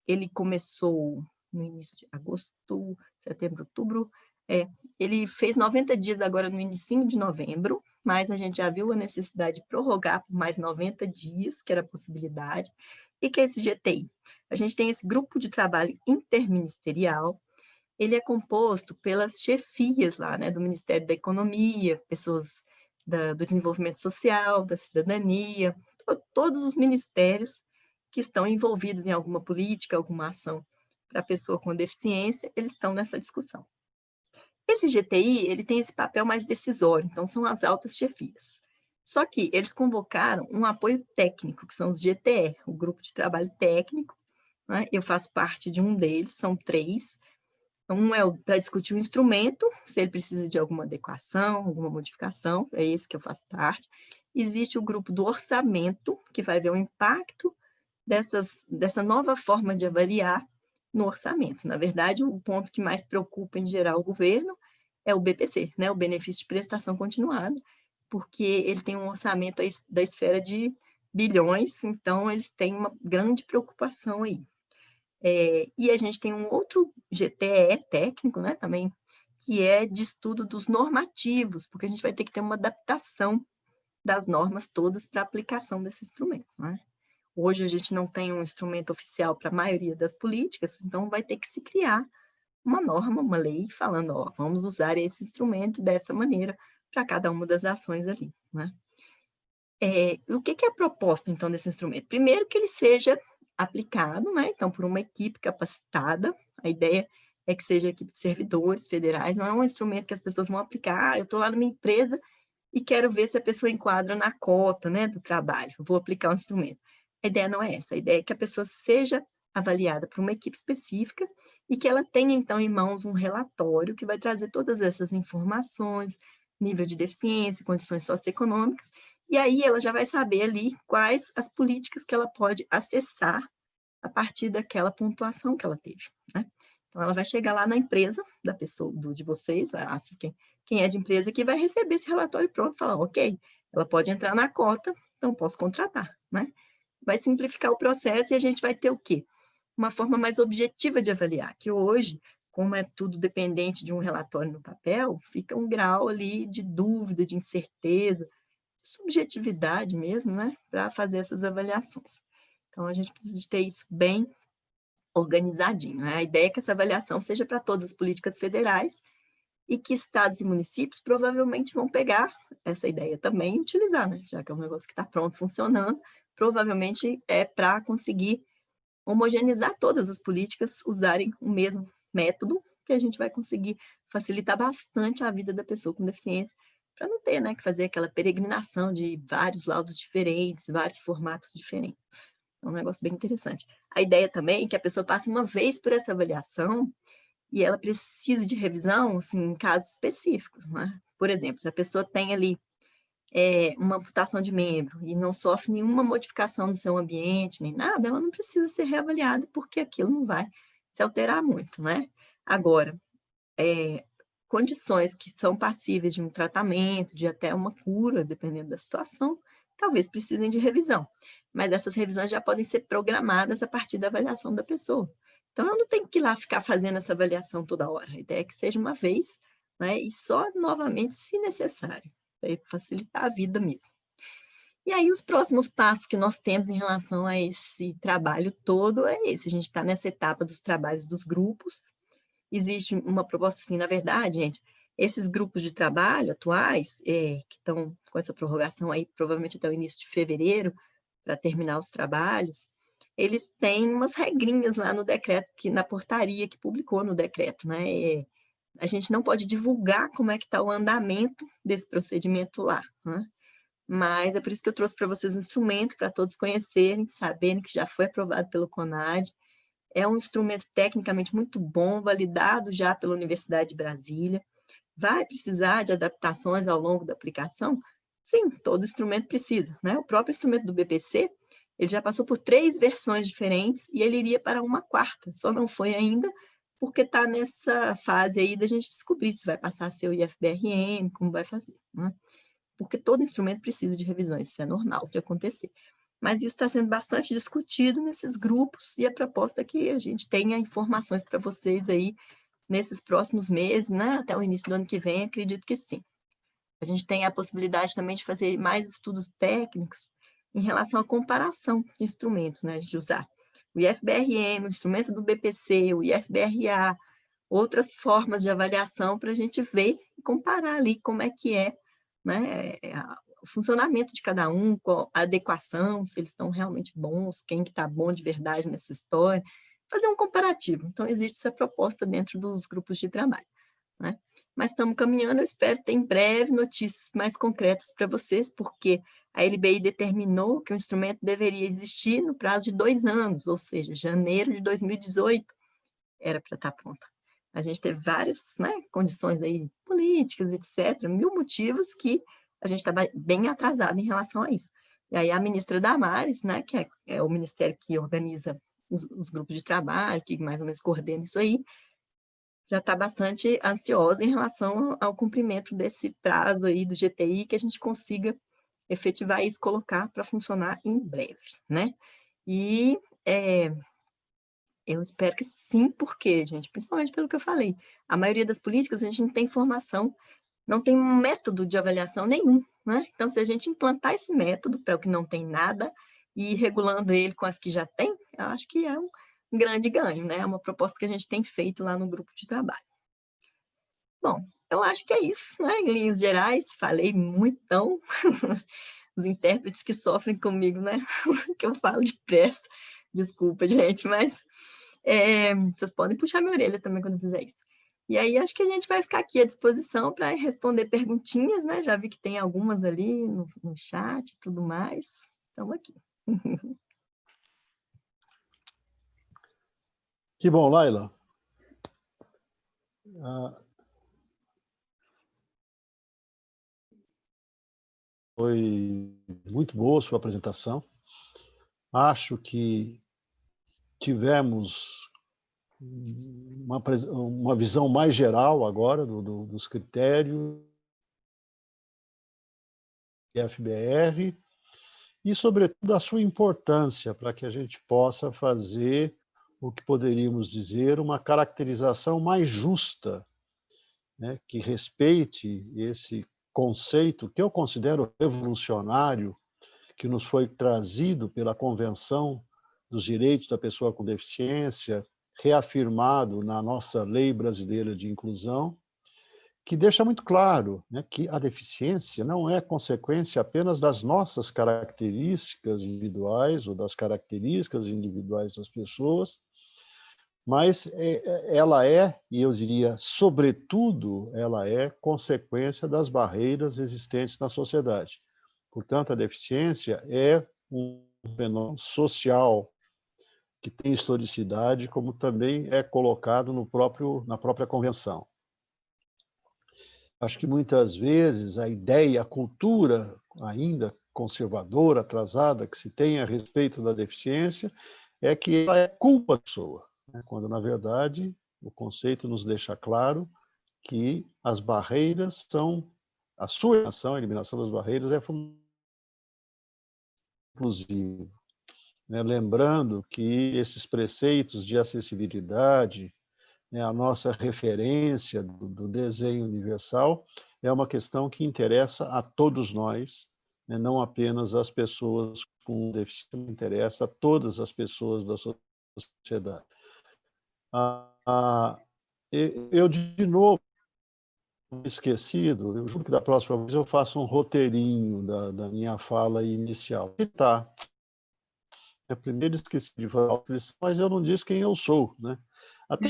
ele começou no início de agosto, setembro, outubro, ele fez 90 dias agora no início de novembro, mas a gente já viu a necessidade de prorrogar por mais 90 dias, que era a possibilidade. E que é esse GTI? A gente tem esse grupo de trabalho interministerial, ele é composto pelas chefias lá, né, do Ministério da Economia, pessoas do Desenvolvimento Social, da Cidadania, todos os ministérios que estão envolvidos em alguma política, alguma ação para a pessoa com deficiência, eles estão nessa discussão. Esse GTI, ele tem esse papel mais decisório, então são as altas chefias. Só que eles convocaram um apoio técnico, que são os GTE, o Grupo de Trabalho Técnico, né? Eu faço parte de um deles, são 3. Um é para discutir o instrumento, se ele precisa de alguma adequação, alguma modificação, é esse que eu faço parte. Existe o grupo do orçamento, que vai ver o impacto dessa nova forma de avaliar no orçamento. Na verdade, o ponto que mais preocupa em geral o governo é o BPC, né? O benefício de prestação continuada, porque ele tem um orçamento da esfera de bilhões, então eles têm uma grande preocupação aí. E a gente tem um outro GTE técnico, né, também, que é de estudo dos normativos, porque a gente vai ter que ter uma adaptação das normas todas para a aplicação desse instrumento, né? Hoje a gente não tem um instrumento oficial para a maioria das políticas, então vai ter que se criar uma norma, uma lei, falando, ó, vamos usar esse instrumento dessa maneira para cada uma das ações ali, né? O que é a proposta, então, desse instrumento? Primeiro, que ele seja aplicado, né? Então, por uma equipe capacitada. A ideia é que seja equipe de servidores federais, não é um instrumento que as pessoas vão aplicar. Eu estou lá numa empresa e quero ver se a pessoa enquadra na cota, né, do trabalho. Vou aplicar o instrumento. A ideia não é essa. A ideia é que a pessoa seja avaliada por uma equipe específica e que ela tenha, então, em mãos um relatório que vai trazer todas essas informações, nível de deficiência, condições socioeconômicas, e aí ela já vai saber ali quais as políticas que ela pode acessar a partir daquela pontuação que ela teve, né? Então, ela vai chegar lá na empresa da pessoa, de vocês, quem é de empresa que vai receber esse relatório pronto, falar, ok, ela pode entrar na cota, então posso contratar, né? Vai simplificar o processo e a gente vai ter o quê? Uma forma mais objetiva de avaliar, que hoje, como é tudo dependente de um relatório no papel, fica um grau ali de dúvida, de incerteza, subjetividade mesmo, né, para fazer essas avaliações. Então, a gente precisa de ter isso bem organizadinho, né? A ideia é que essa avaliação seja para todas as políticas federais e que estados e municípios provavelmente vão pegar essa ideia também e utilizar, né? Já que é um negócio que está pronto, funcionando, provavelmente é para conseguir homogeneizar todas as políticas, usarem o mesmo método que a gente vai conseguir facilitar bastante a vida da pessoa com deficiência, para não ter, né, que fazer aquela peregrinação de vários laudos diferentes, vários formatos diferentes. É um negócio bem interessante. A ideia também é que a pessoa passe uma vez por essa avaliação e ela precise de revisão, assim, em casos específicos, né? Por exemplo, se a pessoa tem ali uma amputação de membro e não sofre nenhuma modificação no seu ambiente, nem nada, ela não precisa ser reavaliada, porque aquilo não vai se alterar muito, né? Agora, condições que são passíveis de um tratamento, de até uma cura, dependendo da situação, talvez precisem de revisão. Mas essas revisões já podem ser programadas a partir da avaliação da pessoa. Então, eu não tenho que ir lá ficar fazendo essa avaliação toda hora. A ideia é que seja uma vez, né, e só novamente, se necessário, para facilitar a vida mesmo. E aí, os próximos passos que nós temos em relação a esse trabalho todo é esse. A gente está nessa etapa dos trabalhos dos grupos. Existe uma proposta assim, na verdade, gente, esses grupos de trabalho atuais, que estão com essa prorrogação aí, provavelmente até o início de fevereiro, para terminar os trabalhos, eles têm umas regrinhas lá no decreto, na portaria que publicou no decreto, né? A gente não pode divulgar como é que está o andamento desse procedimento lá, né? Mas é por isso que eu trouxe para vocês um instrumento para todos conhecerem, saberem que já foi aprovado pelo CONAD. É um instrumento tecnicamente muito bom, validado já pela Universidade de Brasília. Vai precisar de adaptações ao longo da aplicação? Sim, todo instrumento precisa, né? O próprio instrumento do BPC, ele já passou por 3 versões diferentes e ele iria para uma 4ª, só não foi ainda porque está nessa fase aí da gente descobrir se vai passar a ser o IFBRM, como vai fazer, né? Porque todo instrumento precisa de revisões, isso é normal de acontecer. Mas isso está sendo bastante discutido nesses grupos e a proposta é que a gente tenha informações para vocês aí nesses próximos meses, né? Até o início do ano que vem, acredito que sim. A gente tem a possibilidade também de fazer mais estudos técnicos em relação à comparação de instrumentos, né? De usar o IFBRM, o instrumento do BPC, o IFBRA, outras formas de avaliação para a gente ver e comparar ali como é que é, né? O funcionamento de cada um, a adequação, se eles estão realmente bons, quem que está bom de verdade nessa história, fazer um comparativo. Então, existe essa proposta dentro dos grupos de trabalho, né? Mas estamos caminhando, eu espero ter em breve notícias mais concretas para vocês, porque a LBI determinou que o instrumento deveria existir no prazo de 2 anos, ou seja, janeiro de 2018 era para estar pronta. A gente teve várias, né, condições aí políticas, etc., 1000 motivos que a gente estava bem atrasado em relação a isso. E aí a ministra Damares, né, que é o ministério que organiza os grupos de trabalho, que mais ou menos coordena isso aí, já está bastante ansiosa em relação ao cumprimento desse prazo aí do GTI, que a gente consiga efetivar isso, colocar para funcionar em breve, né? E eu espero que sim, porque, gente, principalmente pelo que eu falei, a maioria das políticas a gente não tem informação, não tem um método de avaliação nenhum, né? Então, se a gente implantar esse método para o que não tem nada e ir regulando ele com as que já tem, eu acho que é um grande ganho, né? É uma proposta que a gente tem feito lá no grupo de trabalho. Bom, eu acho que é isso, né? Em linhas gerais, falei muito, então, os intérpretes que sofrem comigo, né? Que eu falo depressa, desculpa, gente, mas vocês podem puxar minha orelha também quando eu fizer isso. E aí, acho que a gente vai ficar aqui à disposição para responder perguntinhas, né? Já vi que tem algumas ali no chat e tudo mais. Estamos aqui. Que bom, Laila. Foi muito boa a sua apresentação. Acho que tivemos uma visão mais geral agora dos critérios do FBR e, sobretudo, a sua importância para que a gente possa fazer o que poderíamos dizer uma caracterização mais justa, né, que respeite esse conceito que eu considero revolucionário, que nos foi trazido pela Convenção dos Direitos da Pessoa com Deficiência, reafirmado na nossa Lei Brasileira de Inclusão, que deixa muito claro, né, que a deficiência não é consequência apenas das nossas características individuais ou das características individuais das pessoas, mas ela é, e eu diria, sobretudo, ela é consequência das barreiras existentes na sociedade. Portanto, a deficiência é um fenômeno social que tem historicidade, como também é colocado na própria convenção. Acho que muitas vezes a ideia, a cultura ainda conservadora, atrasada, que se tem a respeito da deficiência, é que ela é culpa da pessoa, né? Quando, na verdade, o conceito nos deixa claro que as barreiras são, a sua eliminação, a eliminação das barreiras é fundamental, inclusive, né? Lembrando que esses preceitos de acessibilidade, né, a nossa referência do desenho universal, é uma questão que interessa a todos nós, né, não apenas às pessoas com deficiência, interessa a todas as pessoas da sociedade. Eu, de novo, esquecido, eu juro que da próxima vez eu faço um roteirinho da minha fala inicial. E tá. Eu primeiro esqueci de falar, mas eu não disse quem eu sou, né? Até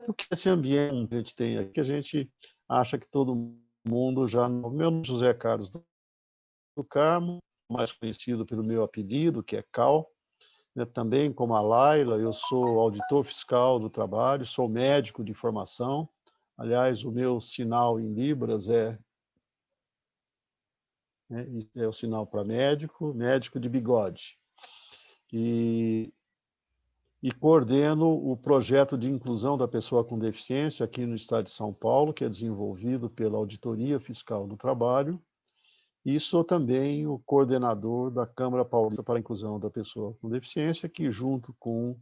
porque esse ambiente que a gente tem aqui, a gente acha que todo mundo já... Meu nome é José Carlos do Carmo, mais conhecido pelo meu apelido, que é Cal, né? Também como a Laila, eu sou auditor fiscal do trabalho, sou médico de formação. Aliás, o meu sinal em Libras é o sinal para médico, médico de bigode. E coordeno o projeto de inclusão da pessoa com deficiência aqui no estado de São Paulo, que é desenvolvido pela Auditoria Fiscal do Trabalho, e sou também o coordenador da Câmara Paulista para a Inclusão da Pessoa com Deficiência, que, junto com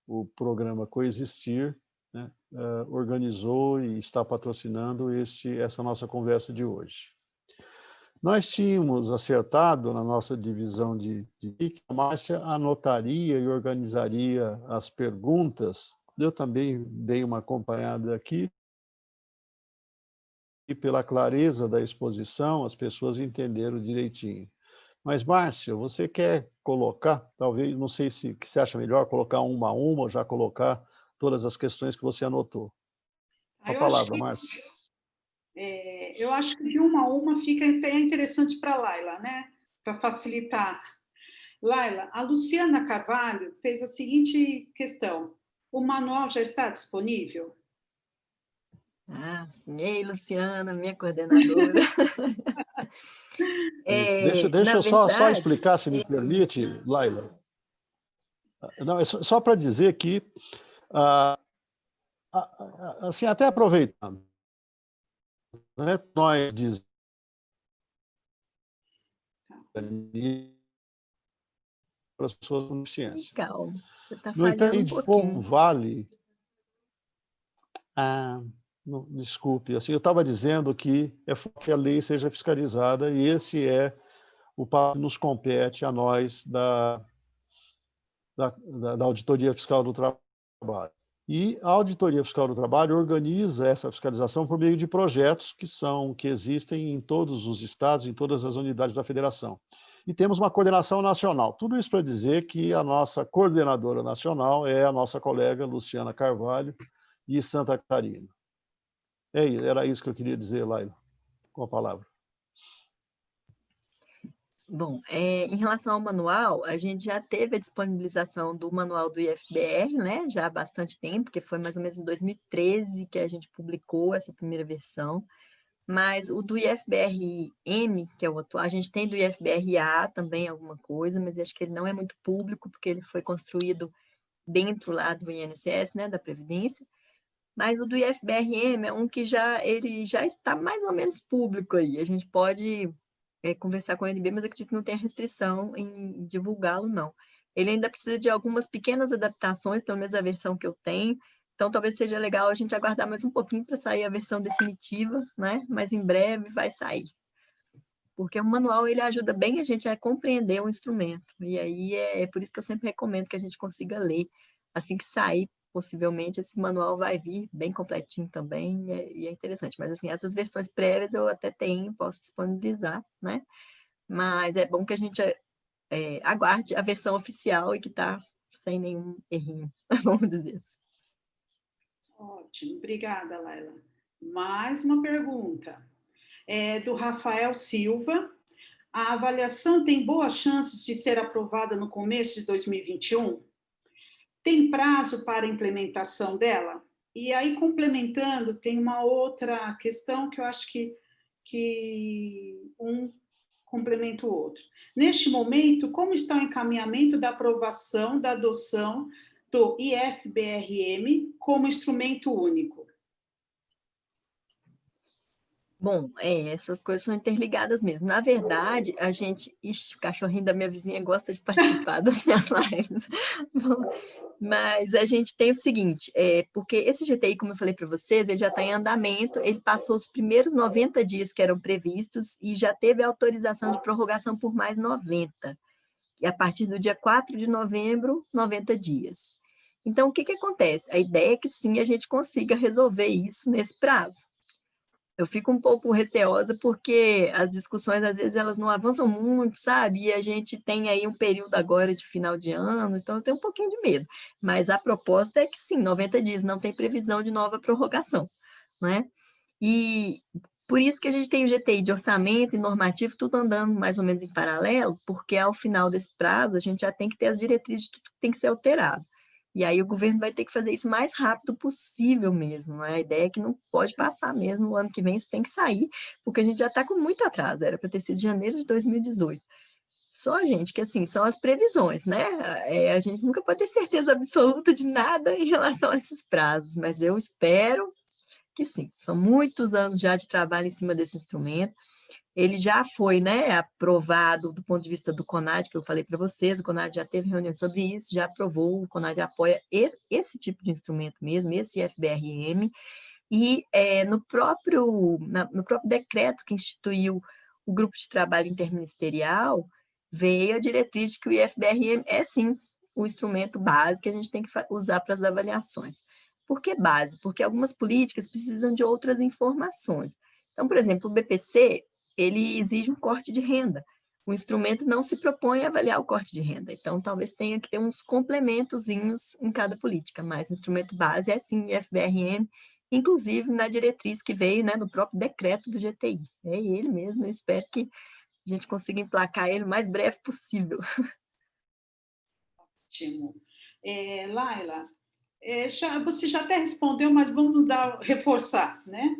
o programa Coexistir, né, organizou e está patrocinando essa nossa conversa de hoje. Nós tínhamos acertado na nossa divisão de que a Márcia anotaria e organizaria as perguntas. Eu também dei uma acompanhada aqui, e pela clareza da exposição, as pessoas entenderam direitinho. Mas, Márcia, você quer colocar, talvez, não sei se você acha melhor colocar uma a uma, ou já colocar todas as questões que você anotou. A palavra, Márcia. Eu acho que de uma a uma fica até interessante para a Laila, né? Para facilitar. Laila, a Luciana Carvalho fez a seguinte questão: o manual já está disponível? Ei, Luciana, minha coordenadora. Deixa eu só explicar, se me permite, Laila. Não, é só para dizer que, assim, até aproveitando, né, nós dizemos para as pessoas com deficiência. Calma, você está No falhando um entanto, pouquinho. vale... Não, desculpe, assim, eu estava dizendo que que a lei seja fiscalizada, e esse é o papel que nos compete a nós da Auditoria Fiscal do Trabalho. E a Auditoria Fiscal do Trabalho organiza essa fiscalização por meio de projetos que existem em todos os estados, em todas as unidades da federação. E temos uma coordenação nacional. Tudo isso para dizer que a nossa coordenadora nacional é a nossa colega Luciana Carvalho, de Santa Catarina. Era isso que eu queria dizer, Laila, com a palavra. Bom, em relação ao manual, a gente já teve a disponibilização do manual do IFBR, né, já há bastante tempo, que foi mais ou menos em 2013 que a gente publicou essa primeira versão, mas o do IFBR-M, que é o atual, a gente tem do IFBR-A também alguma coisa, mas acho que ele não é muito público, porque ele foi construído dentro lá do INSS, né, da Previdência, mas o do IFBR-M é um que ele já está mais ou menos público aí, a gente pode... conversar com a ANB, mas acredito que não tem restrição em divulgá-lo, não. Ele ainda precisa de algumas pequenas adaptações, pelo menos a versão que eu tenho, então talvez seja legal a gente aguardar mais um pouquinho para sair a versão definitiva, né? Mas em breve vai sair. Porque o manual, ele ajuda bem a gente a compreender o instrumento, e aí é por isso que eu sempre recomendo que a gente consiga ler. Assim que sair, possivelmente, esse manual vai vir bem completinho também, e é interessante. Mas, assim, essas versões prévias eu até tenho, posso disponibilizar, né? Mas é bom que a gente aguarde a versão oficial e que está sem nenhum errinho, vamos dizer assim. Ótimo, obrigada, Laila. Mais uma pergunta. Do Rafael Silva. A avaliação tem boas chances de ser aprovada no começo de 2021? Tem prazo para a implementação dela? E aí, complementando, tem uma outra questão que eu acho que um complementa o outro. Neste momento, como está o encaminhamento da aprovação da adoção do IFBRM como instrumento único? Bom, essas coisas são interligadas mesmo. Na verdade, a gente... Ixi, o cachorrinho da minha vizinha gosta de participar das minhas lives. Bom, mas a gente tem o seguinte, porque esse GTI, como eu falei para vocês, ele já está em andamento, ele passou os primeiros 90 dias que eram previstos e já teve autorização de prorrogação por mais 90. E a partir do dia 4 de novembro, 90 dias. Então, o que acontece? A ideia é que sim, a gente consiga resolver isso nesse prazo. Eu fico um pouco receosa porque as discussões, às vezes, elas não avançam muito, sabe? E a gente tem aí um período agora de final de ano, então eu tenho um pouquinho de medo. Mas a proposta é que sim, 90 dias, não tem previsão de nova prorrogação, né? E por isso que a gente tem o GTI de orçamento e normativo, tudo andando mais ou menos em paralelo, porque ao final desse prazo a gente já tem que ter as diretrizes de tudo que tem que ser alterado. E aí o governo vai ter que fazer isso o mais rápido possível mesmo, né? A ideia é que não pode passar mesmo, o ano que vem isso tem que sair, porque a gente já está com muito atraso, era para ter sido janeiro de 2018. Só, gente, que assim, são as previsões, né? A gente nunca pode ter certeza absoluta de nada em relação a esses prazos, mas eu espero que sim. São muitos anos já de trabalho em cima desse instrumento. Ele já foi, né, aprovado do ponto de vista do CONAD, que eu falei para vocês, o CONAD já teve reunião sobre isso, já aprovou, o CONAD apoia esse tipo de instrumento mesmo, esse IFBRM, e no próprio decreto que instituiu o grupo de trabalho interministerial, veio a diretriz de que o IFBRM é, sim, o instrumento base que a gente tem que usar para as avaliações. Por que base? Porque algumas políticas precisam de outras informações. Então, por exemplo, o BPC, ele exige um corte de renda. O instrumento não se propõe a avaliar o corte de renda, então talvez tenha que ter uns complementozinhos em cada política, mas o instrumento base é sim o IFBRM, inclusive na diretriz que veio, né, do próprio decreto do GTI. É ele mesmo, eu espero que a gente consiga emplacar ele o mais breve possível. Ótimo. Laila, você já até respondeu, mas vamos reforçar, né?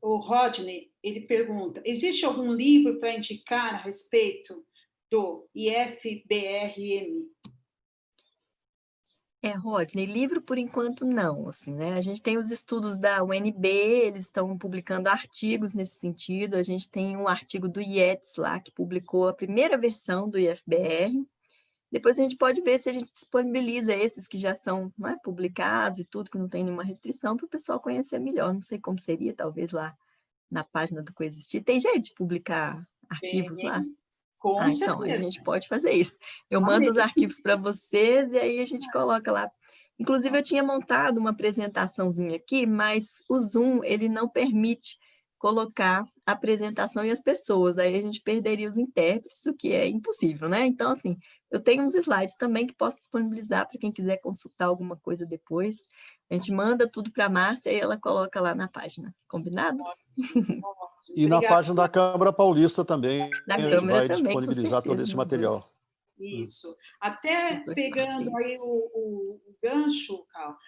O Rodney, ele pergunta, existe algum livro para indicar a respeito do IFBRM? Rodney, livro por enquanto não, assim, né? A gente tem os estudos da UNB, eles estão publicando artigos nesse sentido, a gente tem um artigo do IETS lá, que publicou a primeira versão do IFBR, depois a gente pode ver se a gente disponibiliza esses que já são, né, publicados e tudo, que não tem nenhuma restrição, para o pessoal conhecer melhor, não sei como seria, talvez lá na página do Coexistir, tem jeito de publicar arquivos lá? Com então, certeza. a gente pode fazer isso. Eu mando os arquivos para vocês e aí a gente coloca lá. Inclusive, eu tinha montado uma apresentaçãozinha aqui, mas o Zoom, ele não permite colocar a apresentação e as pessoas, aí a gente perderia os intérpretes, o que é impossível, né? Então, assim, eu tenho uns slides também que posso disponibilizar para quem quiser consultar alguma coisa depois. A gente manda tudo para a Márcia e ela coloca lá na página. Combinado? E na página da Câmara Paulista também, da a gente Câmara vai também, disponibilizar todo esse material. Isso. Até pegando aí o gancho, Cal,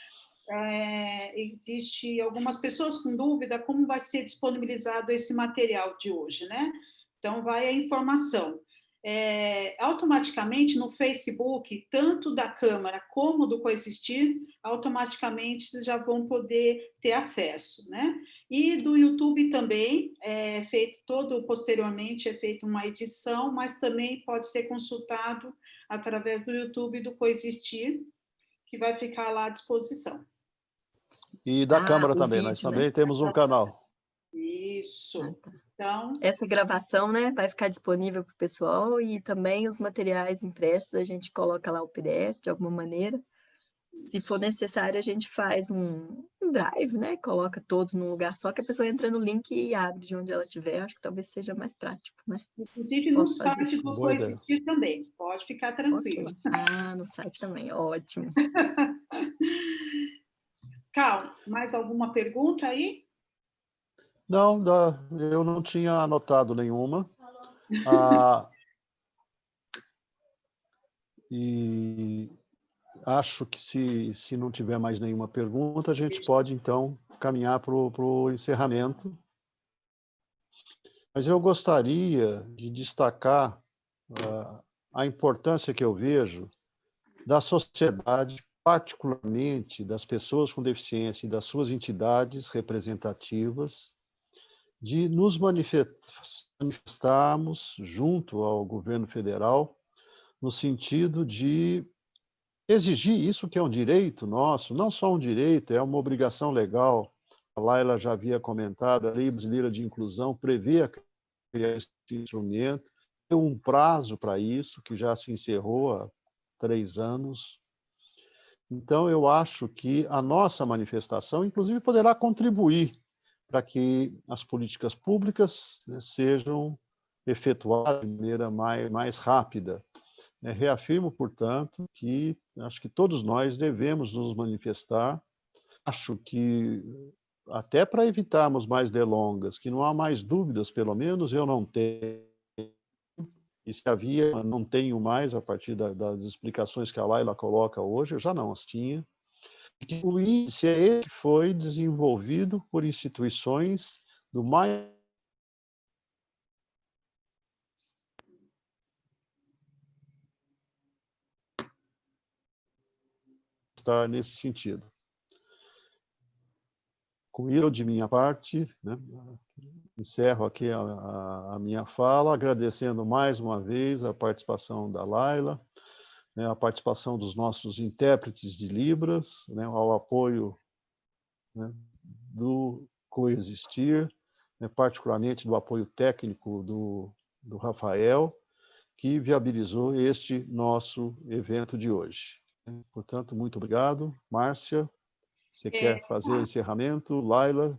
existe algumas pessoas com dúvida como vai ser disponibilizado esse material de hoje, né? Então, vai a informação. Automaticamente no Facebook, tanto da Câmara como do Coexistir, automaticamente vocês já vão poder ter acesso, né? E do YouTube também, posteriormente é feita uma edição, mas também pode ser consultado através do YouTube do Coexistir, que vai ficar lá à disposição. E da Câmara também, vídeo, nós também, né? temos um canal. Isso. Tá. Então, essa gravação, né, vai ficar disponível para o pessoal e também os materiais impressos, a gente coloca lá o PDF de alguma maneira. Se for necessário, a gente faz um drive, né? Coloca todos num lugar só, que a pessoa entra no link e abre de onde ela estiver. Acho que talvez seja mais prático, né? Inclusive no Posso fazer. site do Boa ideia. Coexistir também, pode ficar tranquila. Ok. Ah, no site também, ótimo. Cal, mais alguma pergunta aí? Não, eu não tinha anotado nenhuma. Ah, e acho que se não tiver mais nenhuma pergunta, a gente pode, então, caminhar para o encerramento. Mas eu gostaria de destacar a importância que eu vejo da sociedade, particularmente das pessoas com deficiência e das suas entidades representativas, de nos manifestarmos junto ao governo federal, no sentido de exigir isso que é um direito nosso, não só um direito, é uma obrigação legal. A Laila já havia comentado, a Lei Brasileira de Inclusão prevê a criação desse instrumento, tem um prazo para isso, que já se encerrou há 3 anos. Então, eu acho que a nossa manifestação, inclusive, poderá contribuir para que as políticas públicas, né, sejam efetuadas de maneira mais rápida. Reafirmo, portanto, que acho que todos nós devemos nos manifestar. Acho que, até para evitarmos mais delongas, que não há mais dúvidas, pelo menos eu não tenho, e se havia, não tenho mais, a partir das explicações que a Laila coloca hoje, eu já não as tinha. Que o índice é ele que foi desenvolvido por instituições do mais estar nesse sentido. Com isso, de minha parte, né, encerro aqui a minha fala, agradecendo mais uma vez a participação da Laila, né, a participação dos nossos intérpretes de Libras, né, ao apoio, né, do Coexistir, né, particularmente do apoio técnico do Rafael, que viabilizou este nosso evento de hoje. Portanto, muito obrigado. Márcia, você quer fazer o encerramento? Laila?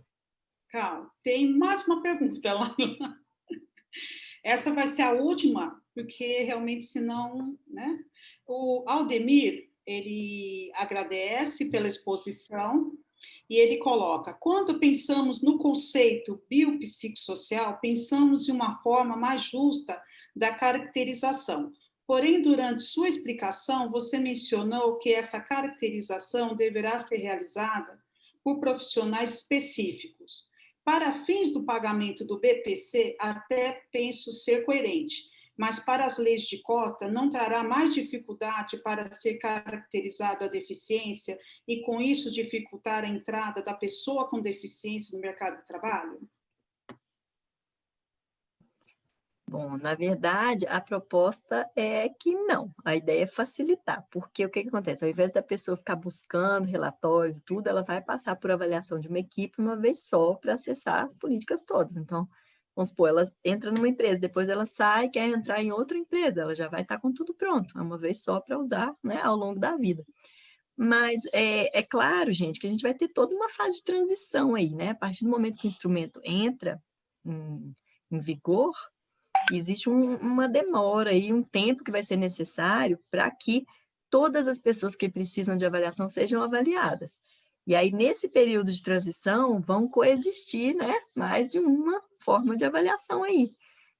Cal, tem mais uma pergunta, Laila. Essa vai ser a última, porque realmente, senão, né? O Aldemir, ele agradece pela exposição e ele coloca: quando pensamos no conceito biopsicossocial, pensamos de uma forma mais justa da caracterização. Porém, durante sua explicação, você mencionou que essa caracterização deverá ser realizada por profissionais específicos. Para fins do pagamento do BPC, até penso ser coerente, mas para as leis de cota não trará mais dificuldade para ser caracterizada a deficiência e, com isso, dificultar a entrada da pessoa com deficiência no mercado de trabalho? Bom, na verdade, a proposta é que não, a ideia é facilitar, porque o que acontece? Ao invés da pessoa ficar buscando relatórios e tudo, ela vai passar por avaliação de uma equipe uma vez só para acessar as políticas todas. Então, vamos supor, ela entra numa empresa, depois ela sai e quer entrar em outra empresa, ela já vai estar com tudo pronto, é uma vez só para usar, né, ao longo da vida. Mas é claro, gente, que a gente vai ter toda uma fase de transição aí, né? A partir do momento que o instrumento entra em vigor, existe uma demora aí, um tempo que vai ser necessário para que todas as pessoas que precisam de avaliação sejam avaliadas. E aí, nesse período de transição, vão coexistir, né, mais de uma forma de avaliação aí.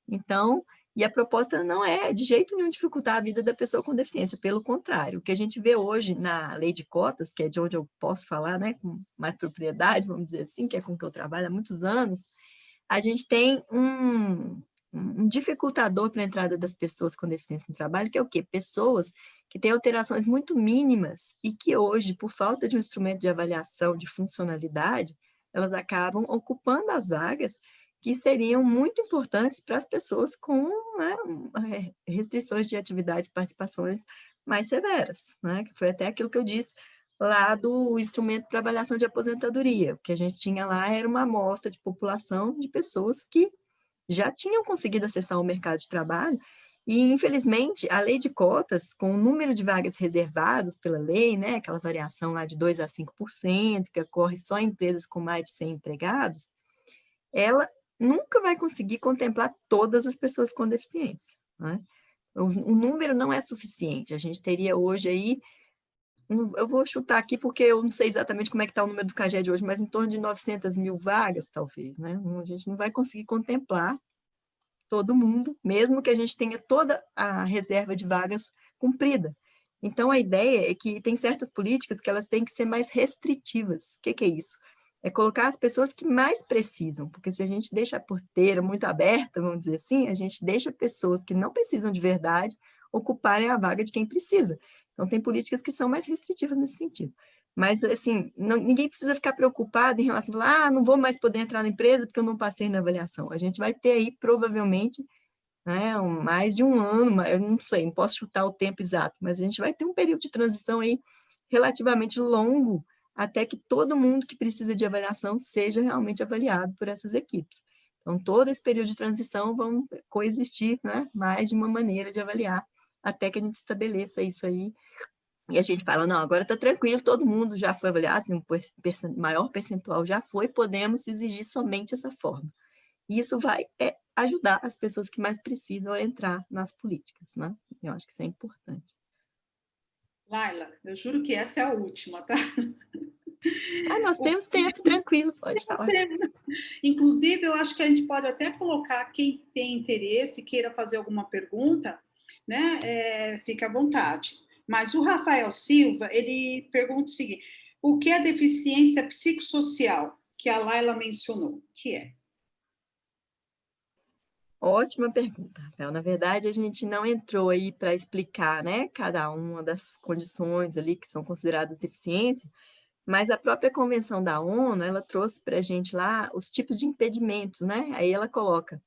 Então, e a proposta não é de jeito nenhum dificultar a vida da pessoa com deficiência, pelo contrário. O que a gente vê hoje na lei de cotas, que é de onde eu posso falar, né, com mais propriedade, vamos dizer assim, que é com que eu trabalho há muitos anos, a gente tem um dificultador para a entrada das pessoas com deficiência no trabalho, que é o quê? Pessoas que têm alterações muito mínimas e que hoje, por falta de um instrumento de avaliação de funcionalidade, elas acabam ocupando as vagas que seriam muito importantes para as pessoas com, né, restrições de atividades e participações mais severas, né? Que foi até aquilo que eu disse lá do instrumento para avaliação de aposentadoria. O que a gente tinha lá era uma amostra de população de pessoas que já tinham conseguido acessar o mercado de trabalho E, infelizmente, a lei de cotas, com o número de vagas reservadas pela lei, né, aquela variação lá de 2% a 5%, que ocorre só em empresas com mais de 100 empregados, ela nunca vai conseguir contemplar todas as pessoas com deficiência, né? O número não é suficiente. A gente teria hoje aí, eu vou chutar aqui porque eu não sei exatamente como é que está o número do CAGED hoje, mas em torno de 900 mil vagas, talvez, né? A gente não vai conseguir contemplar todo mundo, mesmo que a gente tenha toda a reserva de vagas cumprida. Então, a ideia é que tem certas políticas que elas têm que ser mais restritivas. O que é isso? É colocar as pessoas que mais precisam, porque se a gente deixa a porteira muito aberta, vamos dizer assim, a gente deixa pessoas que não precisam de verdade ocuparem a vaga de quem precisa. Então, tem políticas que são mais restritivas nesse sentido. Mas, assim, ninguém precisa ficar preocupado em relação a, não vou mais poder entrar na empresa porque eu não passei na avaliação. A gente vai ter aí, provavelmente, né, mais de um ano, eu não sei, não posso chutar o tempo exato, mas a gente vai ter um período de transição aí relativamente longo, até que todo mundo que precisa de avaliação seja realmente avaliado por essas equipes. Então, todo esse período de transição vão coexistir, né, mais de uma maneira de avaliar, até que a gente estabeleça isso aí. E a gente fala, não, agora está tranquilo, todo mundo já foi avaliado, um maior percentual já foi, podemos exigir somente essa forma. E isso vai ajudar as pessoas que mais precisam a entrar nas políticas, né? Eu acho que isso é importante. Laila, eu juro que essa é a última, tá? Nós temos tempo, tranquilo, pode falar. Inclusive, eu acho que a gente pode até colocar quem tem interesse, queira fazer alguma pergunta, né? Fica à vontade. Mas o Rafael Silva, ele pergunta o seguinte: o que é deficiência psicossocial que a Laila mencionou? O que é? Ótima pergunta, Rafael. Na verdade, a gente não entrou aí para explicar, né, cada uma das condições ali que são consideradas deficiência, mas a própria Convenção da ONU, ela trouxe para a gente lá os tipos de impedimentos, né? Aí ela coloca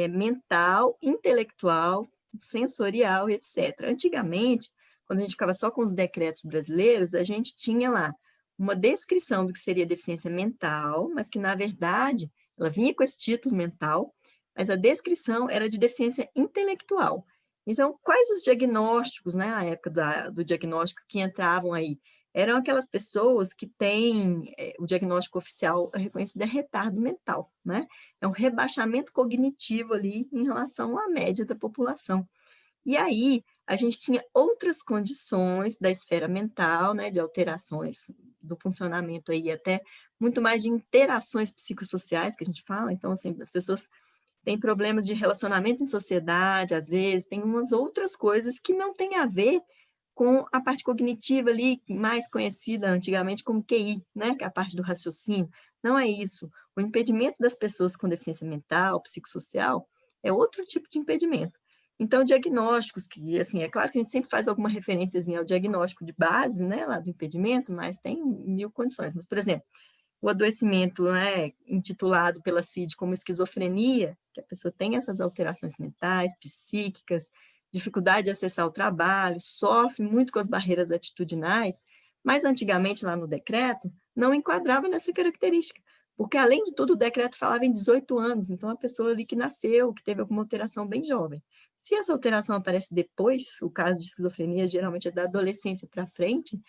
mental, intelectual, sensorial, etc. Antigamente, quando a gente ficava só com os decretos brasileiros, a gente tinha lá uma descrição do que seria deficiência mental, mas que, na verdade, ela vinha com esse título mental, mas a descrição era de deficiência intelectual. Então, quais os diagnósticos, né, na época do diagnóstico que entravam aí? Eram aquelas pessoas que têm o diagnóstico oficial reconhecido é retardo mental, né? É um rebaixamento cognitivo ali em relação à média da população. E aí, a gente tinha outras condições da esfera mental, né, de alterações do funcionamento aí, até muito mais de interações psicossociais que a gente fala. Então, assim, as pessoas têm problemas de relacionamento em sociedade, às vezes, tem umas outras coisas que não têm a ver com a parte cognitiva ali, mais conhecida antigamente como QI, né, que é a parte do raciocínio. Não é isso. O impedimento das pessoas com deficiência mental, psicossocial, é outro tipo de impedimento. Então, diagnósticos, que, assim, é claro que a gente sempre faz alguma referênciazinha ao diagnóstico de base, né, lá do impedimento, mas tem 1000 condições. Mas, por exemplo, o adoecimento, né, intitulado pela CID como esquizofrenia, que a pessoa tem essas alterações mentais, psíquicas, dificuldade de acessar o trabalho, sofre muito com as barreiras atitudinais, mas antigamente, lá no decreto, não enquadrava nessa característica, porque, além de tudo, o decreto falava em 18 anos, então a pessoa ali que nasceu, que teve alguma alteração bem jovem. Se essa alteração aparece depois, o caso de esquizofrenia geralmente é da adolescência para frente,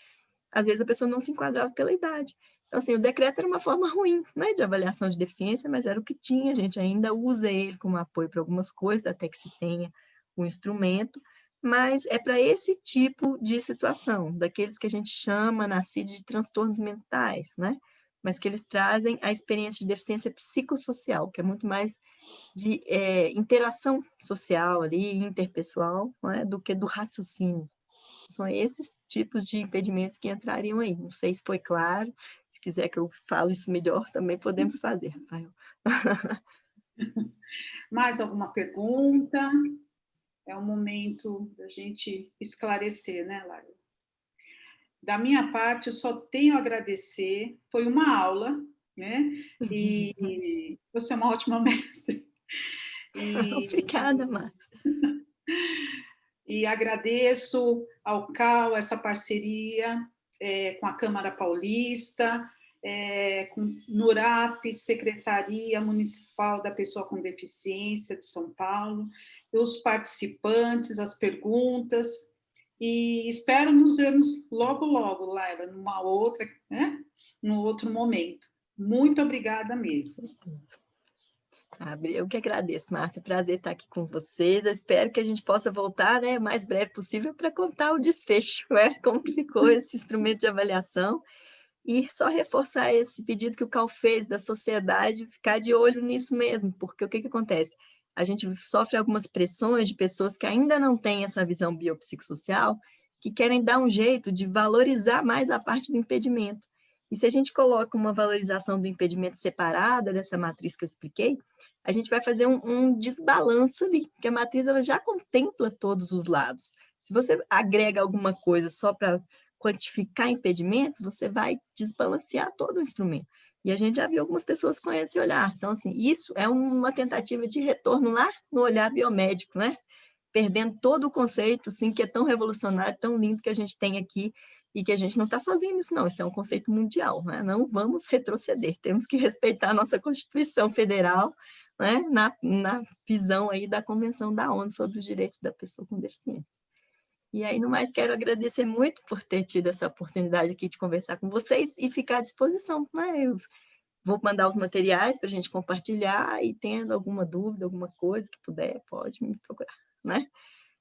às vezes a pessoa não se enquadrava pela idade. Então, assim, o decreto era uma forma ruim, né, de avaliação de deficiência, mas era o que tinha, a gente ainda usa ele como apoio para algumas coisas, até que se tenha o instrumento, mas é para esse tipo de situação, daqueles que a gente chama na CID de transtornos mentais, né, mas que eles trazem a experiência de deficiência psicossocial, que é muito mais de interação social ali, interpessoal, né, do que do raciocínio. São esses tipos de impedimentos que entrariam aí. Não sei se foi claro. Se quiser que eu fale isso melhor, também podemos fazer, Rafael. Mais alguma pergunta? É o momento da gente esclarecer, né, Laila? Da minha parte, eu só tenho a agradecer. Foi uma aula, né? E você é uma ótima mestre. Obrigada, Márcia. E agradeço ao CAL essa parceria com a Câmara Paulista com NURAP, Secretaria Municipal da Pessoa com Deficiência de São Paulo, os participantes, as perguntas, e espero nos vermos logo, logo, Laila, numa outra, né? Num outro momento. Muito obrigada mesmo. Eu que agradeço, Márcia, prazer estar aqui com vocês, eu espero que a gente possa voltar, né, o mais breve possível para contar o desfecho, né, como que ficou esse instrumento de avaliação, e só reforçar esse pedido que o Cal fez da sociedade, ficar de olho nisso mesmo, porque o que acontece? A gente sofre algumas pressões de pessoas que ainda não têm essa visão biopsicossocial, que querem dar um jeito de valorizar mais a parte do impedimento. E se a gente coloca uma valorização do impedimento separada dessa matriz que eu expliquei, a gente vai fazer um desbalanço ali, porque a matriz ela já contempla todos os lados. Se você agrega alguma coisa só para quantificar impedimento, você vai desbalancear todo o instrumento. E a gente já viu algumas pessoas com esse olhar. Então, assim, isso é uma tentativa de retorno lá no olhar biomédico, né? Perdendo todo o conceito, assim, que é tão revolucionário, tão lindo que a gente tem aqui, e que a gente não está sozinho nisso, não. Isso é um conceito mundial, né? Não vamos retroceder, temos que respeitar a nossa Constituição Federal, né? Na visão aí da Convenção da ONU sobre os Direitos da Pessoa com Deficiência. E aí, no mais, quero agradecer muito por ter tido essa oportunidade aqui de conversar com vocês e ficar à disposição, né? Eu vou mandar os materiais para a gente compartilhar e tendo alguma dúvida, alguma coisa que puder, pode me procurar, né?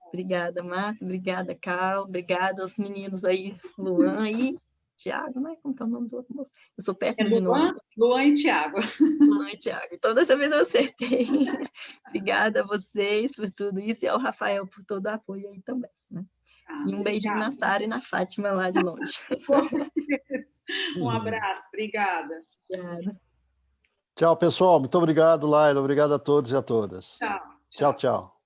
Obrigada, Márcia, obrigada, Cal, obrigada aos meninos aí, Luan e Tiago, né? Como que é o nome do outro moço? Eu sou péssima de nome. Luan e Tiago. Luan e Tiago. Então, dessa vez eu acertei. Obrigada a vocês por tudo isso e ao Rafael por todo o apoio aí também, né? E um beijinho na Sara e na Fátima lá de longe. Um abraço, obrigada. Obrigada. Tchau, pessoal. Muito obrigado, Laila. Obrigado a todos e a todas. Tchau. Tchau, tchau.